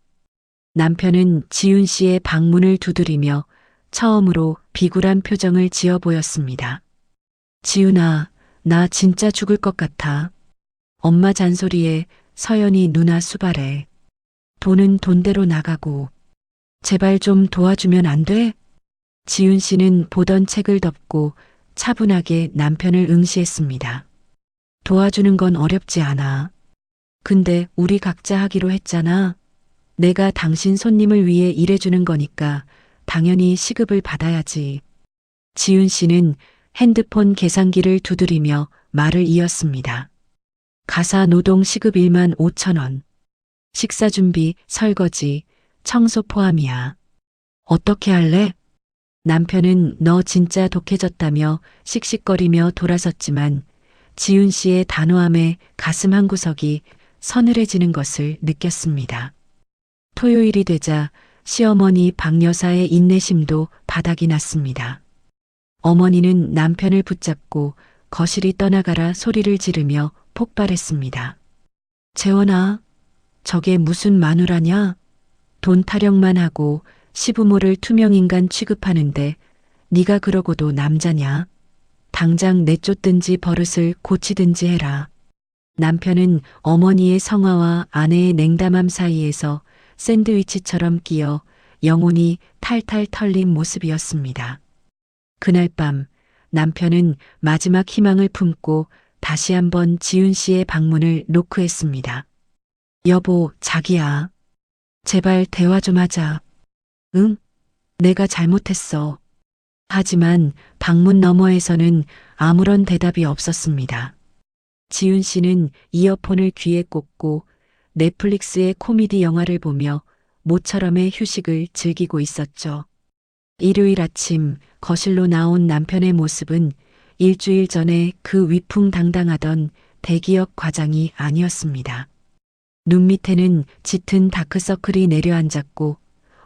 남편은 지훈 씨의 방문을 두드리며 처음으로 비굴한 표정을 지어 보였습니다. 지훈아, 나 진짜 죽을 것 같아. 엄마 잔소리에 서연이 누나 수발해. 돈은 돈대로 나가고. 제발 좀 도와주면 안 돼? 지훈 씨는 보던 책을 덮고 차분하게 남편을 응시했습니다. 도와주는 건 어렵지 않아. 근데 우리 각자 하기로 했잖아. 내가 당신 손님을 위해 일해주는 거니까 당연히 시급을 받아야지. 지훈 씨는 핸드폰 계산기를 두드리며 말을 이었습니다. 가사 노동 시급 1만 5천 원. 식사 준비, 설거지, 청소 포함이야. 어떻게 할래? 남편은 너 진짜 독해졌다며 씩씩거리며 돌아섰지만 지훈 씨의 단호함에 가슴 한구석이 서늘해지는 것을 느꼈습니다. 토요일이 되자 시어머니 박 여사의 인내심도 바닥이 났습니다. 어머니는 남편을 붙잡고 거실이 떠나가라 소리를 지르며 폭발했습니다. 재원아, 저게 무슨 마누라냐? 돈 타령만 하고 시부모를 투명인간 취급하는데 네가 그러고도 남자냐? 당장 내쫓든지 버릇을 고치든지 해라. 남편은 어머니의 성화와 아내의 냉담함 사이에서 샌드위치처럼 끼어 영혼이 탈탈 털린 모습이었습니다. 그날 밤 남편은 마지막 희망을 품고 다시 한번 지훈 씨의 방문을 노크했습니다. 여보, 자기야. 제발 대화 좀 하자. 응? 내가 잘못했어. 하지만 방문 너머에서는 아무런 대답이 없었습니다. 지훈 씨는 이어폰을 귀에 꽂고 넷플릭스의 코미디 영화를 보며 모처럼의 휴식을 즐기고 있었죠. 일요일 아침 거실로 나온 남편의 모습은 일주일 전에 그 위풍당당하던 대기업 과장이 아니었습니다. 눈 밑에는 짙은 다크서클이 내려앉았고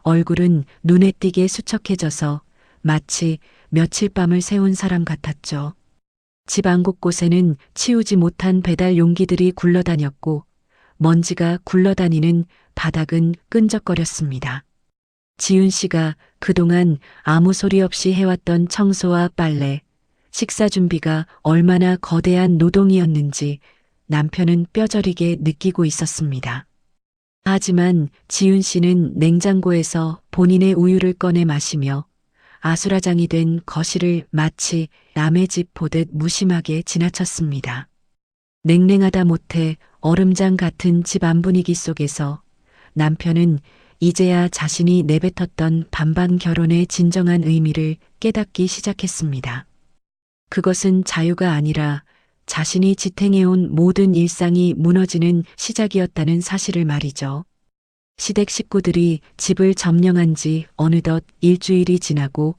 얼굴은 눈에 띄게 수척해져서 마치 며칠 밤을 새운 사람 같았죠. 집 안 곳곳에는 치우지 못한 배달 용기들이 굴러다녔고 먼지가 굴러다니는 바닥은 끈적거렸습니다. 지훈 씨가 그동안 아무 소리 없이 해왔던 청소와 빨래, 식사 준비가 얼마나 거대한 노동이었는지 남편은 뼈저리게 느끼고 있었습니다. 하지만 지훈 씨는 냉장고에서 본인의 우유를 꺼내 마시며 아수라장이 된 거실을 마치 남의 집 보듯 무심하게 지나쳤습니다. 냉랭하다 못해 얼음장 같은 집안 분위기 속에서 남편은 이제야 자신이 내뱉었던 반반 결혼의 진정한 의미를 깨닫기 시작했습니다. 그것은 자유가 아니라 자신이 지탱해온 모든 일상이 무너지는 시작이었다는 사실을 말이죠. 시댁 식구들이 집을 점령한 지 어느덧 일주일이 지나고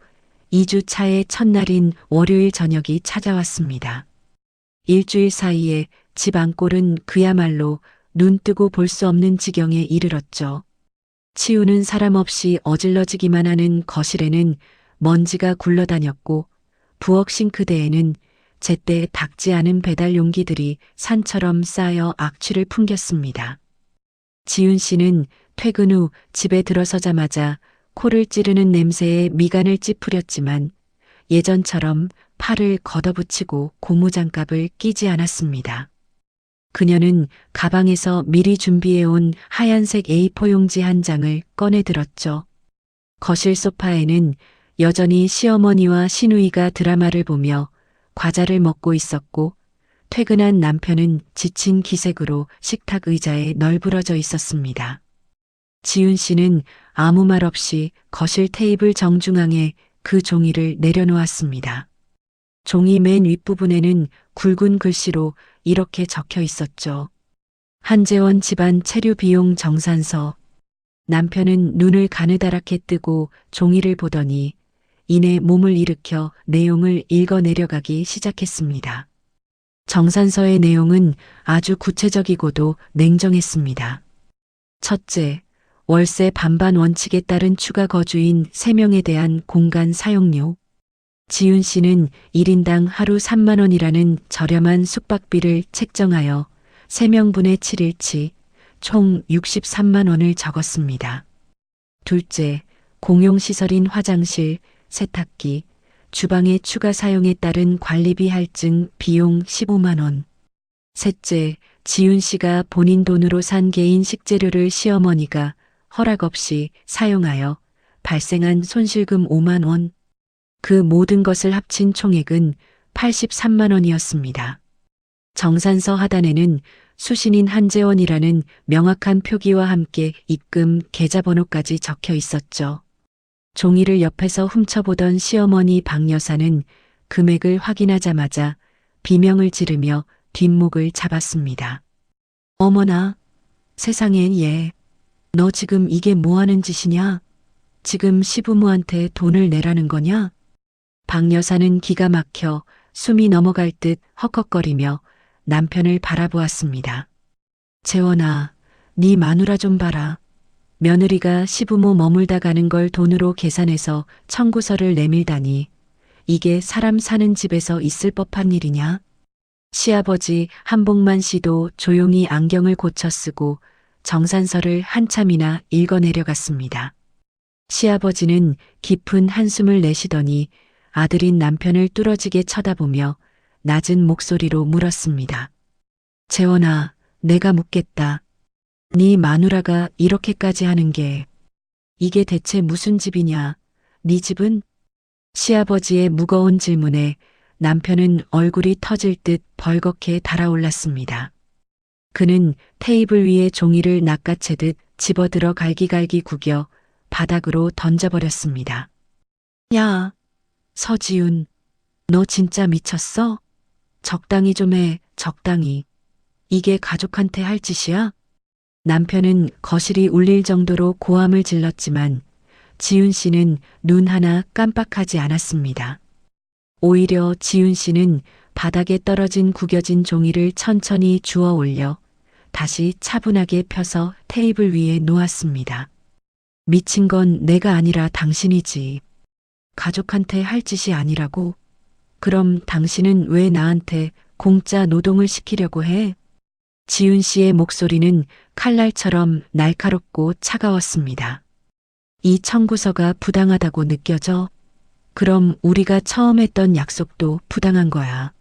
2주 차의 첫날인 월요일 저녁이 찾아왔습니다. 일주일 사이에 집 안꼴은 그야말로 눈 뜨고 볼 수 없는 지경에 이르렀죠. 치우는 사람 없이 어질러지기만 하는 거실에는 먼지가 굴러다녔고 부엌 싱크대에는 제때 닦지 않은 배달 용기들이 산처럼 쌓여 악취를 풍겼습니다. 지훈 씨는 퇴근 후 집에 들어서자마자 코를 찌르는 냄새에 미간을 찌푸렸지만 예전처럼 팔을 걷어붙이고 고무장갑을 끼지 않았습니다. 그녀는 가방에서 미리 준비해온 하얀색 A4 용지 한 장을 꺼내 들었죠. 거실 소파에는 여전히 시어머니와 시누이가 드라마를 보며 과자를 먹고 있었고 퇴근한 남편은 지친 기색으로 식탁 의자에 널브러져 있었습니다. 지훈 씨는 아무 말 없이 거실 테이블 정중앙에 그 종이를 내려놓았습니다. 종이 맨 윗부분에는 굵은 글씨로 이렇게 적혀 있었죠. 한재원 집안 체류 비용 정산서. 남편은 눈을 가느다랗게 뜨고 종이를 보더니 이내 몸을 일으켜 내용을 읽어 내려가기 시작했습니다. 정산서의 내용은 아주 구체적이고도 냉정했습니다. 첫째, 월세 반반 원칙에 따른 추가 거주인 3명에 대한 공간 사용료. 지훈 씨는 1인당 하루 3만 원이라는 저렴한 숙박비를 책정하여 3명분의 7일치 총 63만 원을 적었습니다. 둘째, 공용시설인 화장실, 세탁기, 주방의 추가 사용에 따른 관리비 할증 비용 15만 원. 셋째, 지훈 씨가 본인 돈으로 산 개인 식재료를 시어머니가 허락 없이 사용하여 발생한 손실금 5만 원. 그 모든 것을 합친 총액은 83만 원이었습니다. 정산서 하단에는 수신인 한재원이라는 명확한 표기와 함께 입금 계좌번호까지 적혀 있었죠. 종이를 옆에서 훔쳐보던 시어머니 박 여사는 금액을 확인하자마자 비명을 지르며 뒷목을 잡았습니다. 어머나, 세상엔 얘. 너 지금 이게 뭐 하는 짓이냐? 지금 시부모한테 돈을 내라는 거냐? 박 여사는 기가 막혀 숨이 넘어갈 듯 헉헉거리며 남편을 바라보았습니다. 재원아, 네 마누라 좀 봐라. 며느리가 시부모 머물다 가는 걸 돈으로 계산해서 청구서를 내밀다니. 이게 사람 사는 집에서 있을 법한 일이냐? 시아버지 한복만 씨도 조용히 안경을 고쳐 쓰고 정산서를 한참이나 읽어내려갔습니다. 시아버지는 깊은 한숨을 내쉬더니 아들인 남편을 뚫어지게 쳐다보며 낮은 목소리로 물었습니다. 재원아, 내가 묻겠다. 네 마누라가 이렇게까지 하는 게 이게 대체 무슨 집이냐? 네 집은? 시아버지의 무거운 질문에 남편은 얼굴이 터질 듯 벌겋게 달아올랐습니다. 그는 테이블 위에 종이를 낚아채듯 집어들어 갈기갈기 구겨 바닥으로 던져버렸습니다. 야, 서지훈, 너 진짜 미쳤어? 적당히 좀 해, 적당히. 이게 가족한테 할 짓이야? 남편은 거실이 울릴 정도로 고함을 질렀지만 지훈 씨는 눈 하나 깜빡하지 않았습니다. 오히려 지훈 씨는 바닥에 떨어진 구겨진 종이를 천천히 주워 올려 다시 차분하게 펴서 테이블 위에 놓았습니다. 미친 건 내가 아니라 당신이지. 가족한테 할 짓이 아니라고? 그럼 당신은 왜 나한테 공짜 노동을 시키려고 해? 지훈 씨의 목소리는 칼날처럼 날카롭고 차가웠습니다. 이 청구서가 부당하다고 느껴져? 그럼 우리가 처음 했던 약속도 부당한 거야.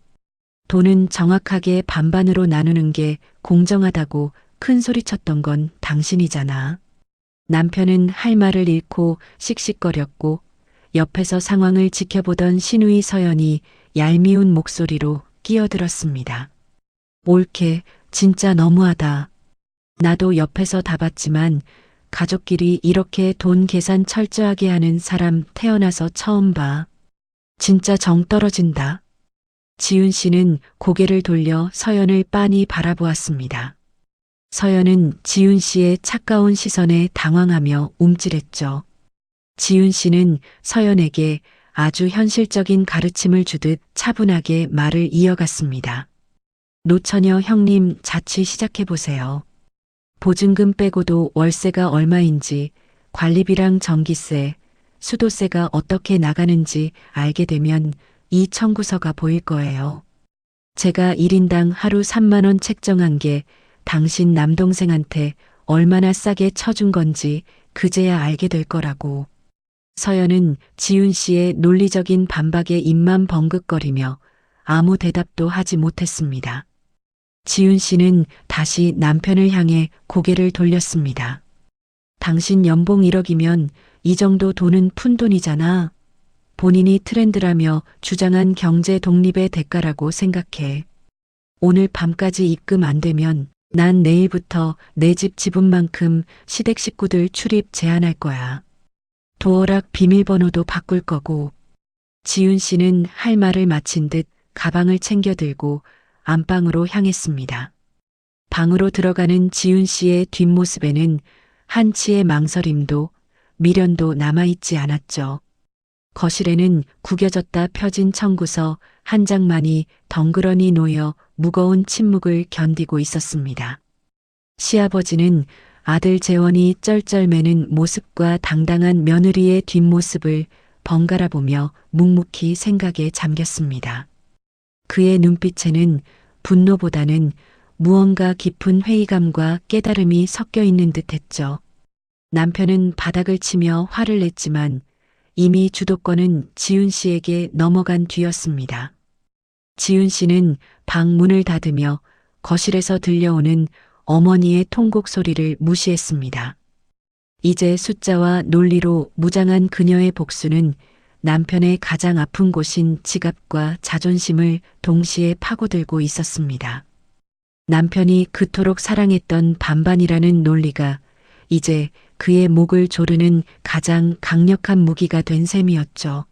돈은 정확하게 반반으로 나누는 게 공정하다고 큰 소리쳤던 건 당신이잖아. 남편은 할 말을 잃고 씩씩거렸고 옆에서 상황을 지켜보던 시누이 서연이 얄미운 목소리로 끼어들었습니다. 옳게, 진짜 너무하다. 나도 옆에서 다 봤지만 가족끼리 이렇게 돈 계산 철저하게 하는 사람 태어나서 처음 봐. 진짜 정 떨어진다. 지훈 씨는 고개를 돌려 서연을 빤히 바라보았습니다. 서연은 지훈 씨의 차가운 시선에 당황하며 움찔했죠. 지훈 씨는 서연에게 아주 현실적인 가르침을 주듯 차분하게 말을 이어갔습니다. 노처녀 형님 자취 시작해보세요. 보증금 빼고도 월세가 얼마인지, 관리비랑 전기세, 수도세가 어떻게 나가는지 알게 되면 이 청구서가 보일 거예요. 제가 1인당 하루 3만 원 책정한 게 당신 남동생한테 얼마나 싸게 쳐준 건지 그제야 알게 될 거라고. 서연은 지훈 씨의 논리적인 반박에 입만 벙긋거리며 아무 대답도 하지 못했습니다. 지훈 씨는 다시 남편을 향해 고개를 돌렸습니다. 당신 연봉 1억이면 이 정도 돈은 푼돈이잖아. 본인이 트렌드라며 주장한 경제 독립의 대가라고 생각해. 오늘 밤까지 입금 안 되면 난 내일부터 내 집 지분만큼 시댁 식구들 출입 제한할 거야. 도어락 비밀번호도 바꿀 거고. 지훈 씨는 할 말을 마친 듯 가방을 챙겨 들고 안방으로 향했습니다. 방으로 들어가는 지훈 씨의 뒷모습에는 한치의 망설임도 미련도 남아있지 않았죠. 거실에는 구겨졌다 펴진 청구서 한 장만이 덩그러니 놓여 무거운 침묵을 견디고 있었습니다. 시아버지는 아들 재원이 쩔쩔매는 모습과 당당한 며느리의 뒷모습을 번갈아 보며 묵묵히 생각에 잠겼습니다. 그의 눈빛에는 분노보다는 무언가 깊은 회의감과 깨달음이 섞여 있는 듯했죠. 남편은 바닥을 치며 화를 냈지만 이미 주도권은 지훈 씨에게 넘어간 뒤였습니다. 지훈 씨는 방 문을 닫으며 거실에서 들려오는 어머니의 통곡 소리를 무시했습니다. 이제 숫자와 논리로 무장한 그녀의 복수는 남편의 가장 아픈 곳인 지갑과 자존심을 동시에 파고들고 있었습니다. 남편이 그토록 사랑했던 반반이라는 논리가 이제 그의 목을 조르는 가장 강력한 무기가 된 셈이었죠.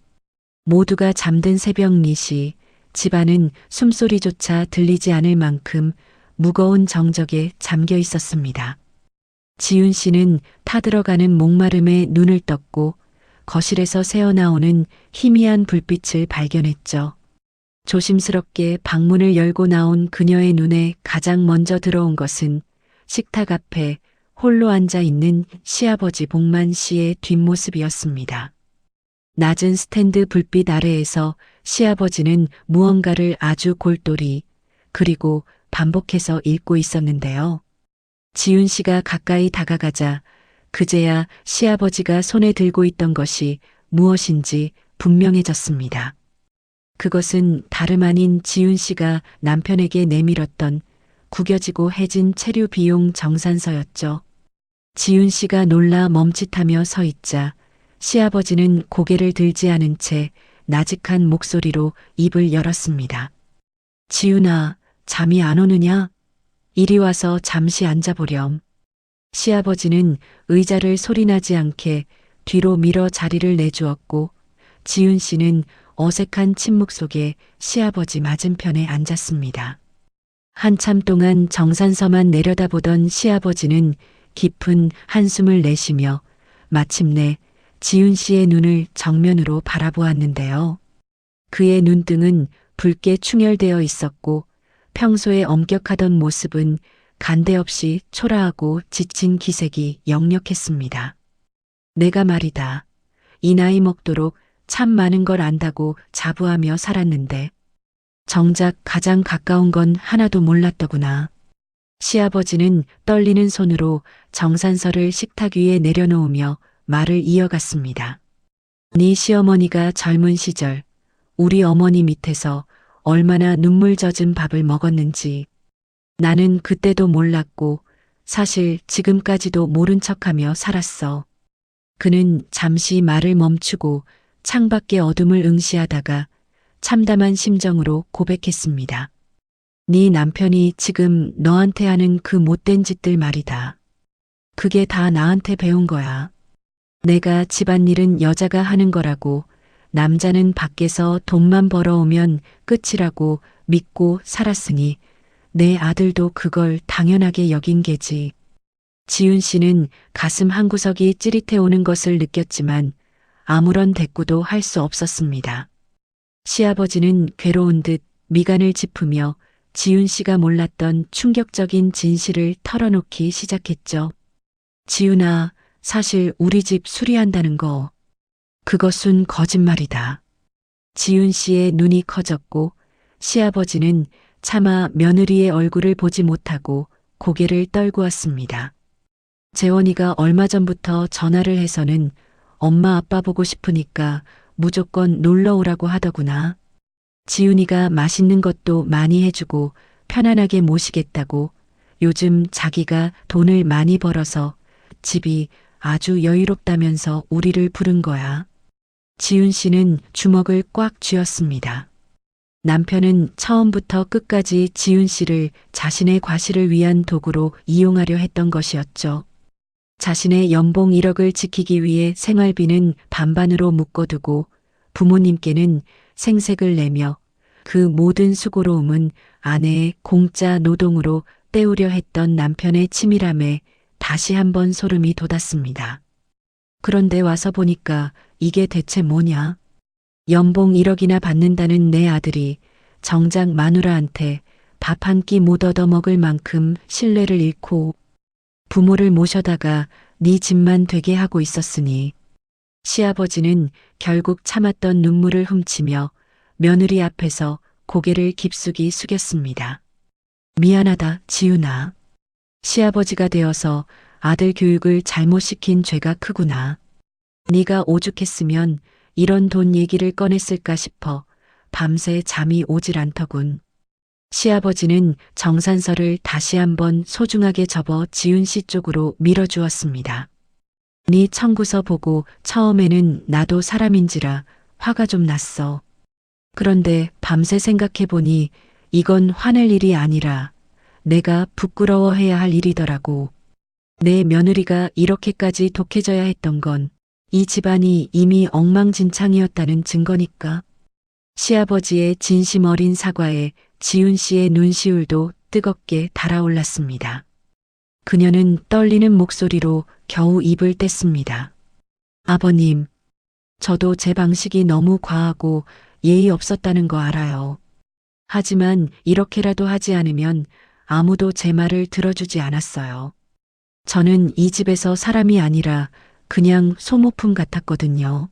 모두가 잠든 새벽 4시, 집안은 숨소리조차 들리지 않을 만큼 무거운 정적에 잠겨 있었습니다. 지훈 씨는 타들어가는 목마름에 눈을 떴고 거실에서 새어나오는 희미한 불빛을 발견했죠. 조심스럽게 방문을 열고 나온 그녀의 눈에 가장 먼저 들어온 것은 식탁 앞에 홀로 앉아 있는 시아버지 복만 씨의 뒷모습이었습니다. 낮은 스탠드 불빛 아래에서 시아버지는 무언가를 아주 골똘히 그리고 반복해서 읽고 있었는데요. 지훈 씨가 가까이 다가가자 그제야 시아버지가 손에 들고 있던 것이 무엇인지 분명해졌습니다. 그것은 다름 아닌 지훈 씨가 남편에게 내밀었던 구겨지고 해진 체류 비용 정산서였죠. 지훈 씨가 놀라 멈칫하며 서 있자 시아버지는 고개를 들지 않은 채 나직한 목소리로 입을 열었습니다. 지훈아, 잠이 안 오느냐? 이리 와서 잠시 앉아보렴. 시아버지는 의자를 소리나지 않게 뒤로 밀어 자리를 내주었고 지훈 씨는 어색한 침묵 속에 시아버지 맞은편에 앉았습니다. 한참 동안 정산서만 내려다보던 시아버지는 깊은 한숨을 내쉬며 마침내 지훈 씨의 눈을 정면으로 바라보았는데요. 그의 눈등은 붉게 충혈되어 있었고 평소에 엄격하던 모습은 간데없이 초라하고 지친 기색이 역력했습니다. 내가 말이다. 이 나이 먹도록 참 많은 걸 안다고 자부하며 살았는데 정작 가장 가까운 건 하나도 몰랐더구나. 시아버지는 떨리는 손으로 정산서를 식탁 위에 내려놓으며 말을 이어갔습니다. 네 시어머니가 젊은 시절 우리 어머니 밑에서 얼마나 눈물 젖은 밥을 먹었는지 나는 그때도 몰랐고 사실 지금까지도 모른 척하며 살았어. 그는 잠시 말을 멈추고 창밖의 어둠을 응시하다가 참담한 심정으로 고백했습니다. 네 남편이 지금 너한테 하는 그 못된 짓들 말이다. 그게 다 나한테 배운 거야. 내가 집안일은 여자가 하는 거라고 남자는 밖에서 돈만 벌어오면 끝이라고 믿고 살았으니 내 아들도 그걸 당연하게 여긴 게지. 지훈 씨는 가슴 한구석이 찌릿해 오는 것을 느꼈지만 아무런 대꾸도 할 수 없었습니다. 시아버지는 괴로운 듯 미간을 짚으며 지훈 씨가 몰랐던 충격적인 진실을 털어놓기 시작했죠. 지훈아, 사실 우리 집 수리한다는 거. 그것은 거짓말이다. 지훈 씨의 눈이 커졌고 시아버지는 차마 며느리의 얼굴을 보지 못하고 고개를 떨구었습니다. 재원이가 얼마 전부터 전화를 해서는 엄마 아빠 보고 싶으니까 무조건 놀러 오라고 하더구나. 지훈이가 맛있는 것도 많이 해주고 편안하게 모시겠다고 요즘 자기가 돈을 많이 벌어서 집이 아주 여유롭다면서 우리를 부른 거야. 지훈 씨는 주먹을 꽉 쥐었습니다. 남편은 처음부터 끝까지 지훈 씨를 자신의 과시를 위한 도구로 이용하려 했던 것이었죠. 자신의 연봉 1억을 지키기 위해 생활비는 반반으로 묶어두고 부모님께는 생색을 내며 그 모든 수고로움은 아내의 공짜 노동으로 때우려 했던 남편의 치밀함에 다시 한번 소름이 돋았습니다. 그런데 와서 보니까 이게 대체 뭐냐? 연봉 1억이나 받는다는 내 아들이 정작 마누라한테 밥 한 끼 못 얻어먹을 만큼 신뢰를 잃고 부모를 모셔다가 네 집만 되게 하고 있었으니 시아버지는 결국 참았던 눈물을 훔치며 며느리 앞에서 고개를 깊숙이 숙였습니다. 미안하다, 지훈아. 시아버지가 되어서 아들 교육을 잘못 시킨 죄가 크구나. 네가 오죽했으면 이런 돈 얘기를 꺼냈을까 싶어 밤새 잠이 오질 않더군. 시아버지는 정산서를 다시 한번 소중하게 접어 지훈 씨 쪽으로 밀어주었습니다. 네 청구서 보고 처음에는 나도 사람인지라 화가 좀 났어. 그런데 밤새 생각해보니 이건 화낼 일이 아니라 내가 부끄러워해야 할 일이더라고. 내 며느리가 이렇게까지 독해져야 했던 건 이 집안이 이미 엉망진창이었다는 증거니까. 시아버지의 진심 어린 사과에 지훈 씨의 눈시울도 뜨겁게 달아올랐습니다. 그녀는 떨리는 목소리로 겨우 입을 뗐습니다. 아버님, 저도 제 방식이 너무 과하고 예의 없었다는 거 알아요. 하지만 이렇게라도 하지 않으면 아무도 제 말을 들어주지 않았어요. 저는 이 집에서 사람이 아니라 그냥 소모품 같았거든요.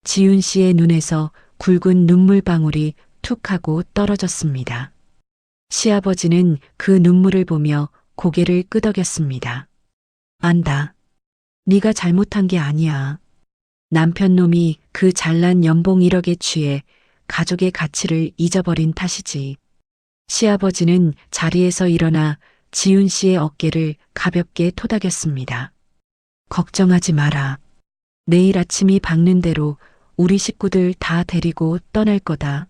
지훈 씨의 눈에서 굵은 눈물방울이 툭 하고 떨어졌습니다. 시아버지는 그 눈물을 보며 고개를 끄덕였습니다. 안다. 네가 잘못한 게 아니야. 남편 놈이 그 잘난 연봉 1억에 취해 가족의 가치를 잊어버린 탓이지. 시아버지는 자리에서 일어나 지훈 씨의 어깨를 가볍게 토닥였습니다. 걱정하지 마라. 내일 아침이 밝는 대로 우리 식구들 다 데리고 떠날 거다.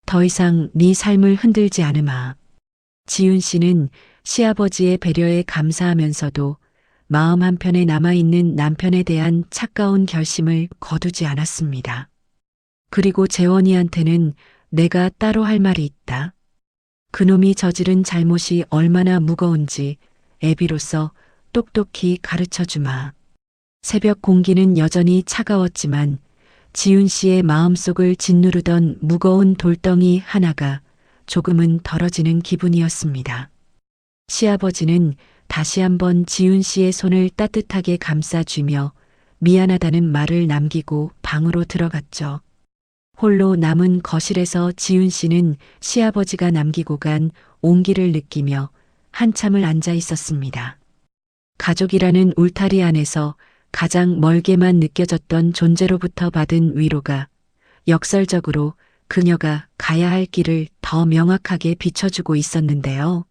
더 이상 네 삶을 흔들지 않으마. 지훈 씨는 시아버지의 배려에 감사하면서도 마음 한편에 남아있는 남편에 대한 차가운 결심을 거두지 않았습니다. 그리고 재원이한테는 내가 따로 할 말이 있다. 그놈이 저지른 잘못이 얼마나 무거운지 애비로서 똑똑히 가르쳐주마. 새벽 공기는 여전히 차가웠지만 지훈 씨의 마음속을 짓누르던 무거운 돌덩이 하나가 조금은 덜어지는 기분이었습니다. 시아버지는 다시 한번 지훈 씨의 손을 따뜻하게 감싸주며 미안하다는 말을 남기고 방으로 들어갔죠. 홀로 남은 거실에서 지훈 씨는 시아버지가 남기고 간 온기를 느끼며 한참을 앉아 있었습니다. 가족이라는 울타리 안에서 가장 멀게만 느껴졌던 존재로부터 받은 위로가 역설적으로 그녀가 가야 할 길을 더 명확하게 비춰주고 있었는데요.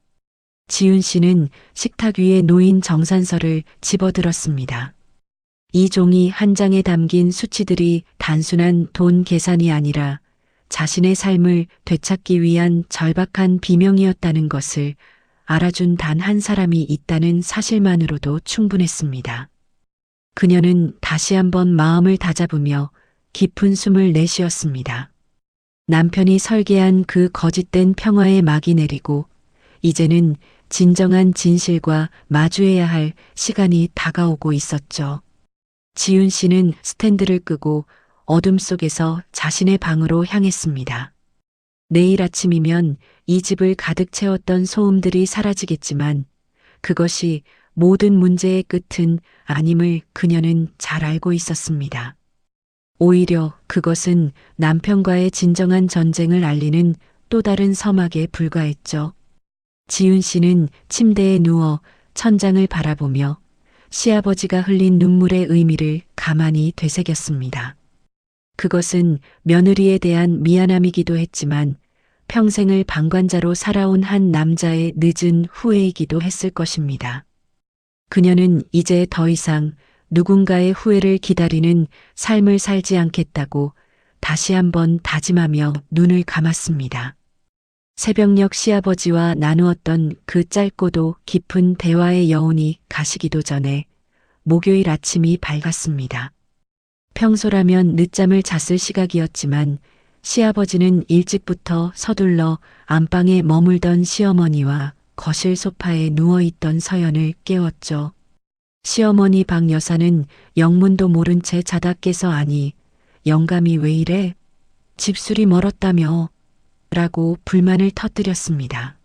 지훈 씨는 식탁 위에 놓인 정산서를 집어들었습니다. 이 종이 한 장에 담긴 수치들이 단순한 돈 계산이 아니라 자신의 삶을 되찾기 위한 절박한 비명이었다는 것을 알아준 단 한 사람이 있다는 사실만으로도 충분했습니다. 그녀는 다시 한번 마음을 다잡으며 깊은 숨을 내쉬었습니다. 남편이 설계한 그 거짓된 평화의 막이 내리고 이제는 진정한 진실과 마주해야 할 시간이 다가오고 있었죠. 지훈 씨는 스탠드를 끄고 어둠 속에서 자신의 방으로 향했습니다. 내일 아침이면 이 집을 가득 채웠던 소음들이 사라지겠지만 그것이 모든 문제의 끝은 아님을 그녀는 잘 알고 있었습니다. 오히려 그것은 남편과의 진정한 전쟁을 알리는 또 다른 서막에 불과했죠. 지훈 씨는 침대에 누워 천장을 바라보며 시아버지가 흘린 눈물의 의미를 가만히 되새겼습니다. 그것은 며느리에 대한 미안함이기도 했지만 평생을 방관자로 살아온 한 남자의 늦은 후회이기도 했을 것입니다. 그녀는 이제 더 이상 누군가의 후회를 기다리는 삶을 살지 않겠다고 다시 한번 다짐하며 눈을 감았습니다. 새벽녘 시아버지와 나누었던 그 짧고도 깊은 대화의 여운이 가시기도 전에 목요일 아침이 밝았습니다. 평소라면 늦잠을 잤을 시각이었지만 시아버지는 일찍부터 서둘러 안방에 머물던 시어머니와 거실 소파에 누워있던 서연을 깨웠죠. 시어머니 박 여사는 영문도 모른 채 자다 깨서 아니 영감이 왜 이래? 집술이 멀었다며 라고 불만을 터뜨렸습니다.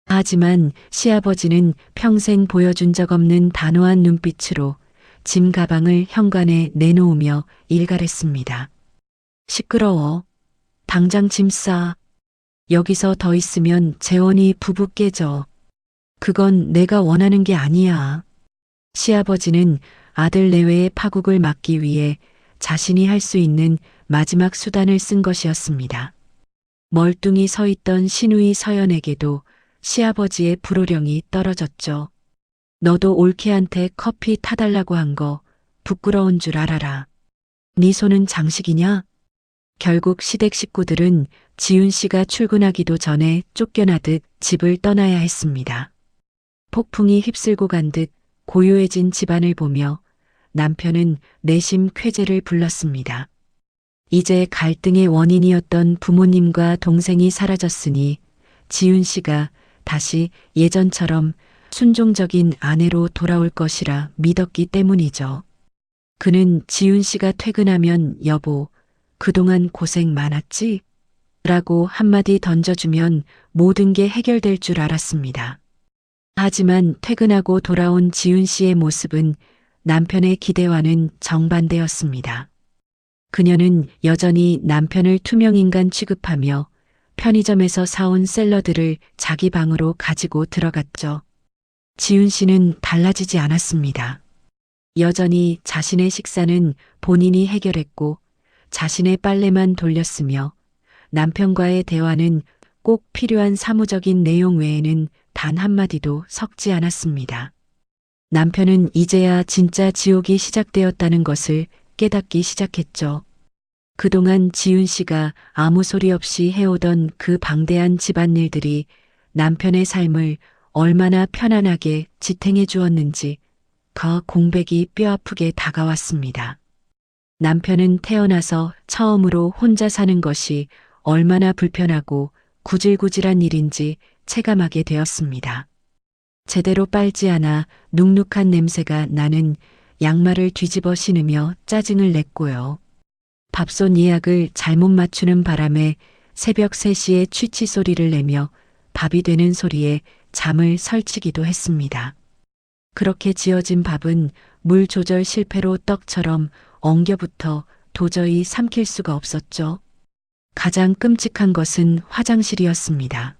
하지만 시아버지는 평생 보여준 적 없는 단호한 눈빛으로 짐 가방을 현관에 내놓으며 일갈했습니다. 시끄러워. 당장 짐 싸. 여기서 더 있으면 재원이 부부 깨져. 그건 내가 원하는 게 아니야. 시아버지는 아들 내외의 파국을 막기 위해 자신이 할 수 있는 마지막 수단을 쓴 것이었습니다. 멀뚱히 서 있던 시누이 서연에게도 시아버지의 불호령이 떨어졌죠. 너도 올케한테 커피 타달라고 한 거 부끄러운 줄 알아라. 네 손은 장식이냐? 결국 시댁 식구들은 지훈 씨가 출근하기도 전에 쫓겨나듯 집을 떠나야 했습니다. 폭풍이 휩쓸고 간 듯 고요해진 집안을 보며 남편은 내심 쾌재를 불렀습니다. 이제 갈등의 원인이었던 부모님과 동생이 사라졌으니 지훈 씨가 다시 예전처럼 순종적인 아내로 돌아올 것이라 믿었기 때문이죠. 그는 지훈 씨가 퇴근하면 여보, 그동안 고생 많았지? 라고 한마디 던져주면 모든 게 해결될 줄 알았습니다. 하지만 퇴근하고 돌아온 지훈 씨의 모습은 남편의 기대와는 정반대였습니다. 그녀는 여전히 남편을 투명인간 취급하며 편의점에서 사온 샐러드를 자기 방으로 가지고 들어갔죠. 지훈 씨는 달라지지 않았습니다. 여전히 자신의 식사는 본인이 해결했고 자신의 빨래만 돌렸으며 남편과의 대화는 꼭 필요한 사무적인 내용 외에는 단 한마디도 섞지 않았습니다. 남편은 이제야 진짜 지옥이 시작되었다는 것을 깨닫기 시작했죠. 그동안 지훈 씨가 아무 소리 없이 해오던 그 방대한 집안일들이 남편의 삶을 얼마나 편안하게 지탱해 주었는지 그 공백이 뼈아프게 다가왔습니다. 남편은 태어나서 처음으로 혼자 사는 것이 얼마나 불편하고 구질구질한 일인지 체감하게 되었습니다. 제대로 빨지 않아 눅눅한 냄새가 나는 양말을 뒤집어 신으며 짜증을 냈고요. 밥솥 예약을 잘못 맞추는 바람에 새벽 3시에 취치 소리를 내며 밥이 되는 소리에 잠을 설치기도 했습니다. 그렇게 지어진 밥은 물 조절 실패로 떡처럼 엉겨붙어 도저히 삼킬 수가 없었죠. 가장 끔찍한 것은 화장실이었습니다.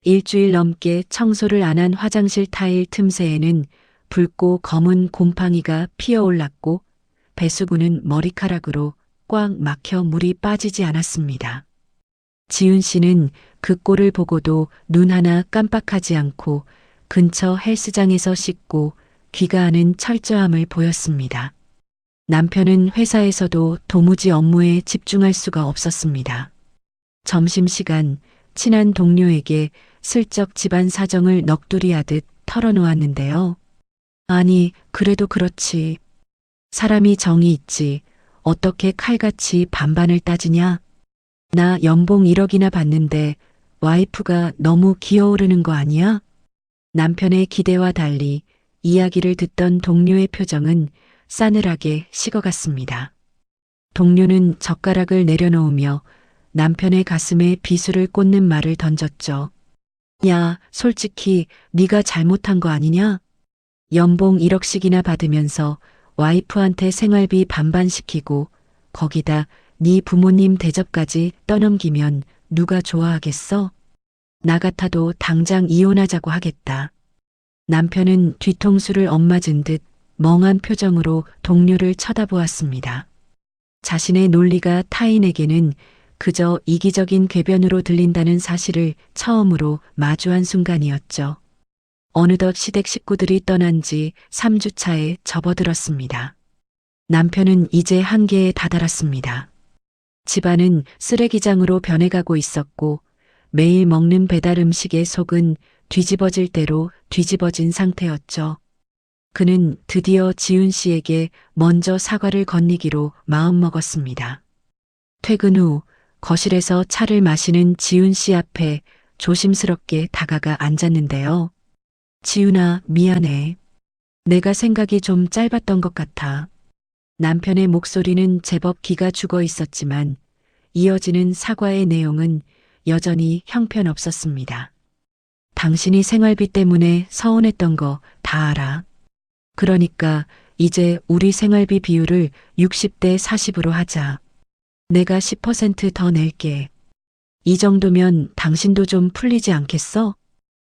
일주일 넘게 청소를 안 한 화장실 타일 틈새에는 붉고 검은 곰팡이가 피어올랐고 배수구는 머리카락으로 꽉 막혀 물이 빠지지 않았습니다. 지훈 씨는 그 꼴을 보고도 눈 하나 깜빡하지 않고 근처 헬스장에서 씻고 귀가하는 철저함을 보였습니다. 남편은 회사에서도 도무지 업무에 집중할 수가 없었습니다. 점심시간 친한 동료에게 슬쩍 집안 사정을 넋두리하듯 털어놓았는데요. 아니, 그래도 그렇지. 사람이 정이 있지. 어떻게 칼같이 반반을 따지냐? 나 연봉 1억이나 받는데 와이프가 너무 기어오르는 거 아니야? 남편의 기대와 달리 이야기를 듣던 동료의 표정은 싸늘하게 식어갔습니다. 동료는 젓가락을 내려놓으며 남편의 가슴에 비수를 꽂는 말을 던졌죠. 야, 솔직히 네가 잘못한 거 아니냐? 연봉 1억씩이나 받으면서 와이프한테 생활비 반반 시키고 거기다 네 부모님 대접까지 떠넘기면 누가 좋아하겠어? 나 같아도 당장 이혼하자고 하겠다. 남편은 뒤통수를 엇맞은 듯 멍한 표정으로 동료를 쳐다보았습니다. 자신의 논리가 타인에게는 그저 이기적인 궤변으로 들린다는 사실을 처음으로 마주한 순간이었죠. 어느덧 시댁 식구들이 떠난 지 3주 차에 접어들었습니다. 남편은 이제 한계에 다다랐습니다. 집안은 쓰레기장으로 변해가고 있었고 매일 먹는 배달 음식의 속은 뒤집어질 대로 뒤집어진 상태였죠. 그는 드디어 지훈 씨에게 먼저 사과를 건네기로 마음먹었습니다. 퇴근 후 거실에서 차를 마시는 지훈 씨 앞에 조심스럽게 다가가 앉았는데요. 지훈아, 미안해. 내가 생각이 좀 짧았던 것 같아. 남편의 목소리는 제법 기가 죽어 있었지만 이어지는 사과의 내용은 여전히 형편없었습니다. 당신이 생활비 때문에 서운했던 거 다 알아. 그러니까 이제 우리 생활비 비율을 60대 40으로 하자. 내가 10%더 낼게. 이 정도면 당신도 좀 풀리지 않겠어?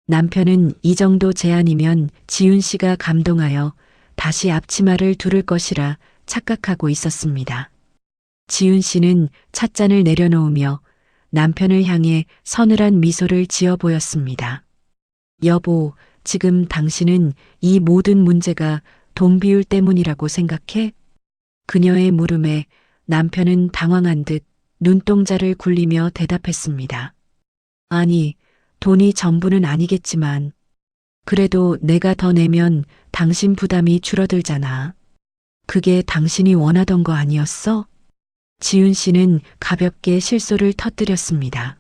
남편은 이 정도 제안이면 지훈 씨가 감동하여 다시 앞치마를 두를 것이라 착각하고 있었습니다. 지훈 씨는 찻잔을 내려놓으며 남편을 향해 서늘한 미소를 지어 보였습니다. 여보, 지금 당신은 이 모든 문제가 돈 비율 때문이라고 생각해? 그녀의 물음에 남편은 당황한 듯 눈동자를 굴리며 대답했습니다. 아니, 돈이 전부는 아니겠지만, 그래도 내가 더 내면 당신 부담이 줄어들잖아. 그게 당신이 원하던 거 아니었어? 지훈 씨는 가볍게 실소를 터뜨렸습니다.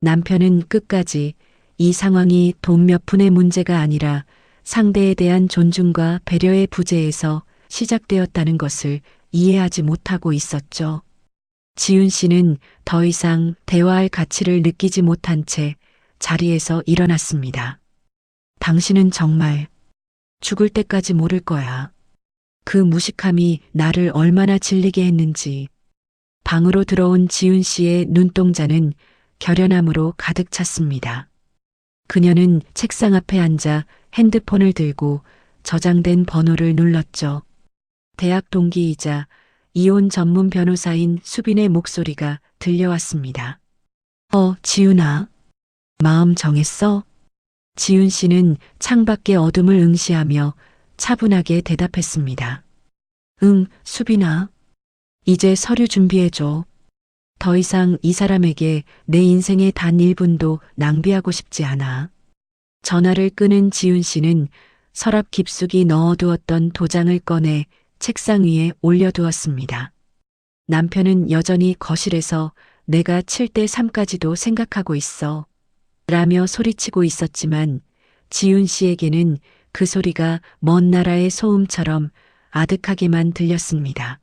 남편은 끝까지 이 상황이 돈 몇 푼의 문제가 아니라 상대에 대한 존중과 배려의 부재에서 시작되었다는 것을 이해하지 못하고 있었죠. 지훈 씨는 더 이상 대화할 가치를 느끼지 못한 채 자리에서 일어났습니다. 당신은 정말 죽을 때까지 모를 거야. 그 무식함이 나를 얼마나 질리게 했는지. 방으로 들어온 지훈 씨의 눈동자는 결연함으로 가득 찼습니다. 그녀는 책상 앞에 앉아 핸드폰을 들고 저장된 번호를 눌렀죠. 대학 동기이자 이혼 전문 변호사인 수빈의 목소리가 들려왔습니다. 지훈아. 마음 정했어? 지훈 씨는 창밖의 어둠을 응시하며 차분하게 대답했습니다. 응, 수빈아. 이제 서류 준비해줘. 더 이상 이 사람에게 내 인생의 단 1분도 낭비하고 싶지 않아. 전화를 끊은 지훈 씨는 서랍 깊숙이 넣어두었던 도장을 꺼내 책상 위에 올려두었습니다. 남편은 여전히 거실에서 내가 7대 3까지도 생각하고 있어. 라며 소리치고 있었지만 지훈 씨에게는 그 소리가 먼 나라의 소음처럼 아득하게만 들렸습니다.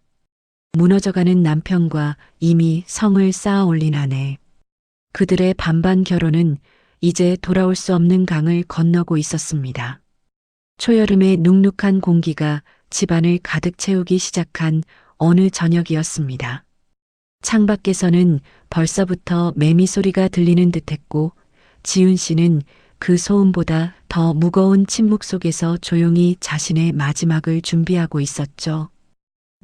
무너져가는 남편과 이미 성을 쌓아 올린 아내. 그들의 반반 결혼은 이제 돌아올 수 없는 강을 건너고 있었습니다. 초여름의 눅눅한 공기가 집안을 가득 채우기 시작한 어느 저녁이었습니다. 창밖에서는 벌써부터 매미 소리가 들리는 듯했고 지훈 씨는 그 소음보다 더 무거운 침묵 속에서 조용히 자신의 마지막을 준비하고 있었죠.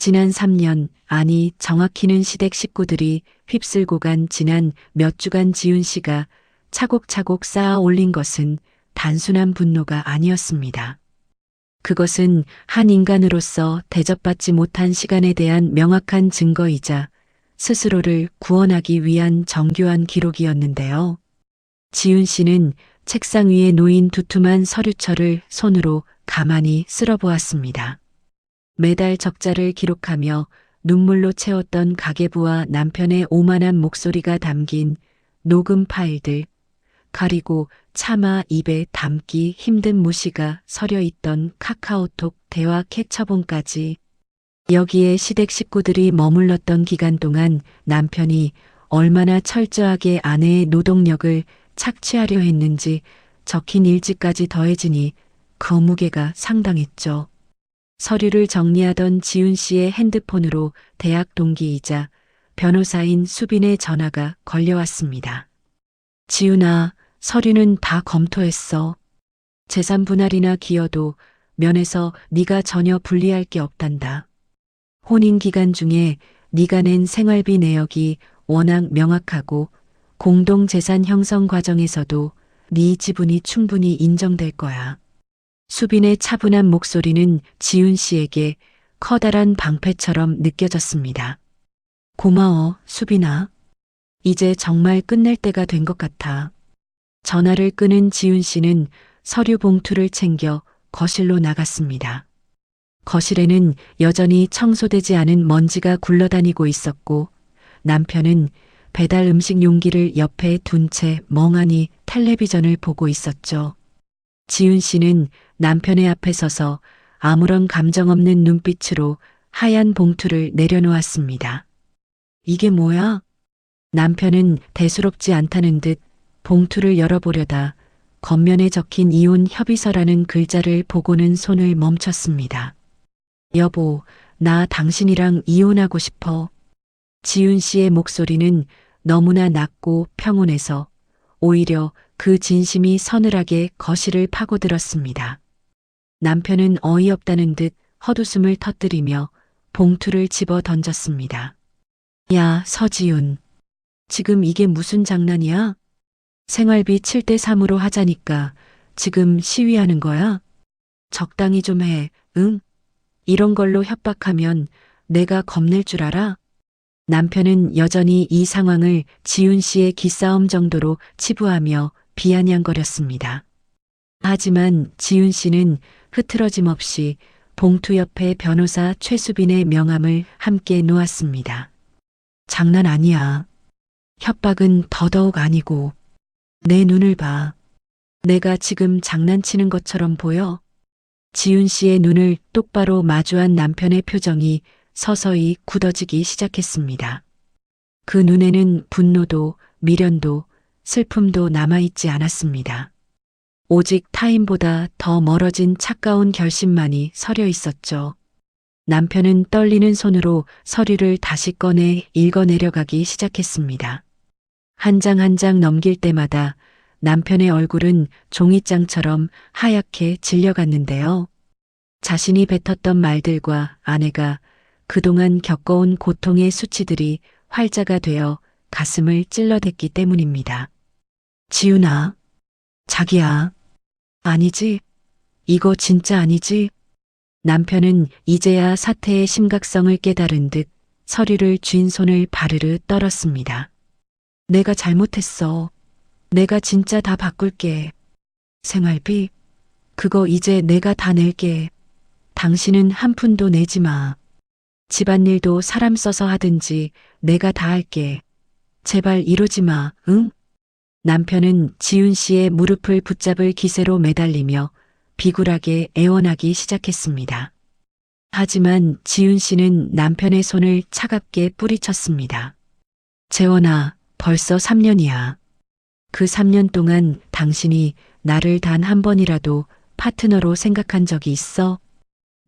지난 3년, 아니 정확히는 시댁 식구들이 휩쓸고 간 지난 몇 주간 지훈 씨가 차곡차곡 쌓아 올린 것은 단순한 분노가 아니었습니다. 그것은 한 인간으로서 대접받지 못한 시간에 대한 명확한 증거이자 스스로를 구원하기 위한 정교한 기록이었는데요. 지훈 씨는 책상 위에 놓인 두툼한 서류철을 손으로 가만히 쓸어보았습니다. 매달 적자를 기록하며 눈물로 채웠던 가계부와 남편의 오만한 목소리가 담긴 녹음 파일들, 그리고 차마 입에 담기 힘든 무시가 서려 있던 카카오톡 대화 캡처본까지. 여기에 시댁 식구들이 머물렀던 기간 동안 남편이 얼마나 철저하게 아내의 노동력을 착취하려 했는지 적힌 일지까지 더해지니 그 무게가 상당했죠. 서류를 정리하던 지훈 씨의 핸드폰으로 대학 동기이자 변호사인 수빈의 전화가 걸려왔습니다. 지훈아, 서류는 다 검토했어. 재산 분할이나 기여도 면에서 네가 전혀 불리할 게 없단다. 혼인 기간 중에 네가 낸 생활비 내역이 워낙 명확하고 공동재산 형성 과정에서도 네 지분이 충분히 인정될 거야. 수빈의 차분한 목소리는 지훈 씨에게 커다란 방패처럼 느껴졌습니다. 고마워, 수빈아. 이제 정말 끝낼 때가 된 것 같아. 전화를 끊은 지훈 씨는 서류 봉투를 챙겨 거실로 나갔습니다. 거실에는 여전히 청소되지 않은 먼지가 굴러다니고 있었고 남편은 배달 음식 용기를 옆에 둔 채 멍하니 텔레비전을 보고 있었죠. 지훈 씨는 남편의 앞에 서서 아무런 감정 없는 눈빛으로 하얀 봉투를 내려놓았습니다. 이게 뭐야? 남편은 대수롭지 않다는 듯 봉투를 열어보려다 겉면에 적힌 이혼 협의서라는 글자를 보고는 손을 멈췄습니다. 여보, 나 당신이랑 이혼하고 싶어. 지훈 씨의 목소리는 너무나 낮고 평온해서 오히려 그 진심이 서늘하게 거실을 파고들었습니다. 남편은 어이없다는 듯 헛웃음을 터뜨리며 봉투를 집어 던졌습니다. 야, 서지윤. 지금 이게 무슨 장난이야? 생활비 7대 3으로 하자니까 지금 시위하는 거야? 적당히 좀 해, 응? 이런 걸로 협박하면 내가 겁낼 줄 알아? 남편은 여전히 이 상황을 지윤 씨의 기싸움 정도로 치부하며 비아냥거렸습니다. 하지만 지윤 씨는 흐트러짐 없이 봉투 옆에 변호사 최수빈의 명함을 함께 놓았습니다. 장난 아니야. 협박은 더더욱 아니고. 내 눈을 봐. 내가 지금 장난치는 것처럼 보여? 지윤 씨의 눈을 똑바로 마주한 남편의 표정이 서서히 굳어지기 시작했습니다. 그 눈에는 분노도 미련도 슬픔도 남아있지 않았습니다. 오직 타인보다 더 멀어진 차가운 결심만이 서려 있었죠. 남편은 떨리는 손으로 서류를 다시 꺼내 읽어내려가기 시작했습니다. 한 장 한 장 넘길 때마다 남편의 얼굴은 종이장처럼 하얗게 질려갔는데요. 자신이 뱉었던 말들과 아내가 그동안 겪어온 고통의 수치들이 활자가 되어 가슴을 찔러댔기 때문입니다. 지윤아, 자기야. 아니지? 이거 진짜 아니지? 남편은 이제야 사태의 심각성을 깨달은 듯 서류를 쥔 손을 바르르 떨었습니다. 내가 잘못했어. 내가 진짜 다 바꿀게. 생활비? 그거 이제 내가 다 낼게. 당신은 한 푼도 내지 마. 집안일도 사람 써서 하든지 내가 다 할게. 제발 이러지 마, 응? 남편은 지윤 씨의 무릎을 붙잡을 기세로 매달리며 비굴하게 애원하기 시작했습니다. 하지만 지윤 씨는 남편의 손을 차갑게 뿌리쳤습니다. 재원아, 벌써 3년이야. 그 3년 동안 당신이 나를 단 한 번이라도 파트너로 생각한 적이 있어?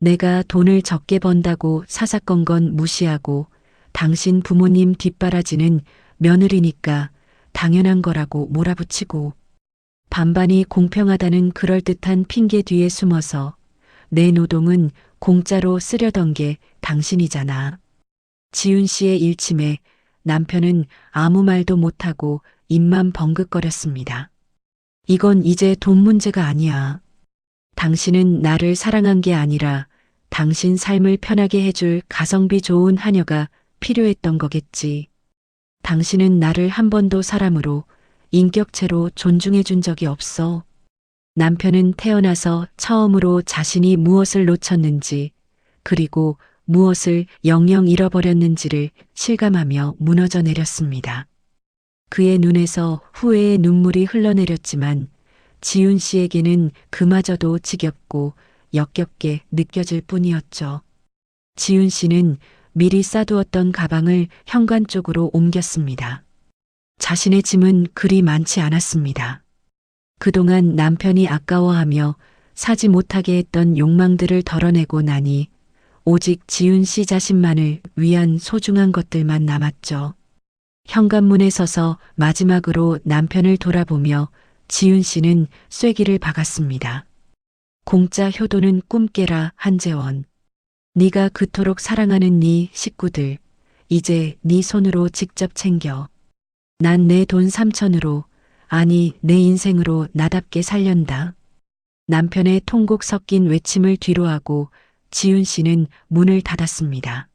내가 돈을 적게 번다고 사사건건 무시하고 당신 부모님 뒷바라지는 며느리니까 당연한 거라고 몰아붙이고 반반이 공평하다는 그럴듯한 핑계 뒤에 숨어서 내 노동은 공짜로 쓰려던 게 당신이잖아. 지윤 씨의 일침에 남편은 아무 말도 못하고 입만 벙긋거렸습니다. 이건 이제 돈 문제가 아니야. 당신은 나를 사랑한 게 아니라 당신 삶을 편하게 해줄 가성비 좋은 하녀가 필요했던 거겠지. 당신은 나를 한 번도 사람으로 인격체로 존중해 준 적이 없어. 남편은 태어나서 처음으로 자신이 무엇을 놓쳤는지 그리고 무엇을 영영 잃어버렸는지를 실감하며 무너져 내렸습니다. 그의 눈에서 후회의 눈물이 흘러내렸지만 지윤 씨에게는 그마저도 지겹고 역겹게 느껴질 뿐이었죠. 지윤 씨는 미리 싸두었던 가방을 현관 쪽으로 옮겼습니다. 자신의 짐은 그리 많지 않았습니다. 그동안 남편이 아까워하며 사지 못하게 했던 욕망들을 덜어내고 나니 오직 지윤 씨 자신만을 위한 소중한 것들만 남았죠. 현관문에 서서 마지막으로 남편을 돌아보며 지윤 씨는 쐐기를 박았습니다. 공짜 효도는 꿈 깨라, 한재원. 네가 그토록 사랑하는 네 식구들 이제 네 손으로 직접 챙겨. 난 내 돈 3천으로 아니 내 인생으로 나답게 살련다. 남편의 통곡 섞인 외침을 뒤로하고 지윤 씨는 문을 닫았습니다.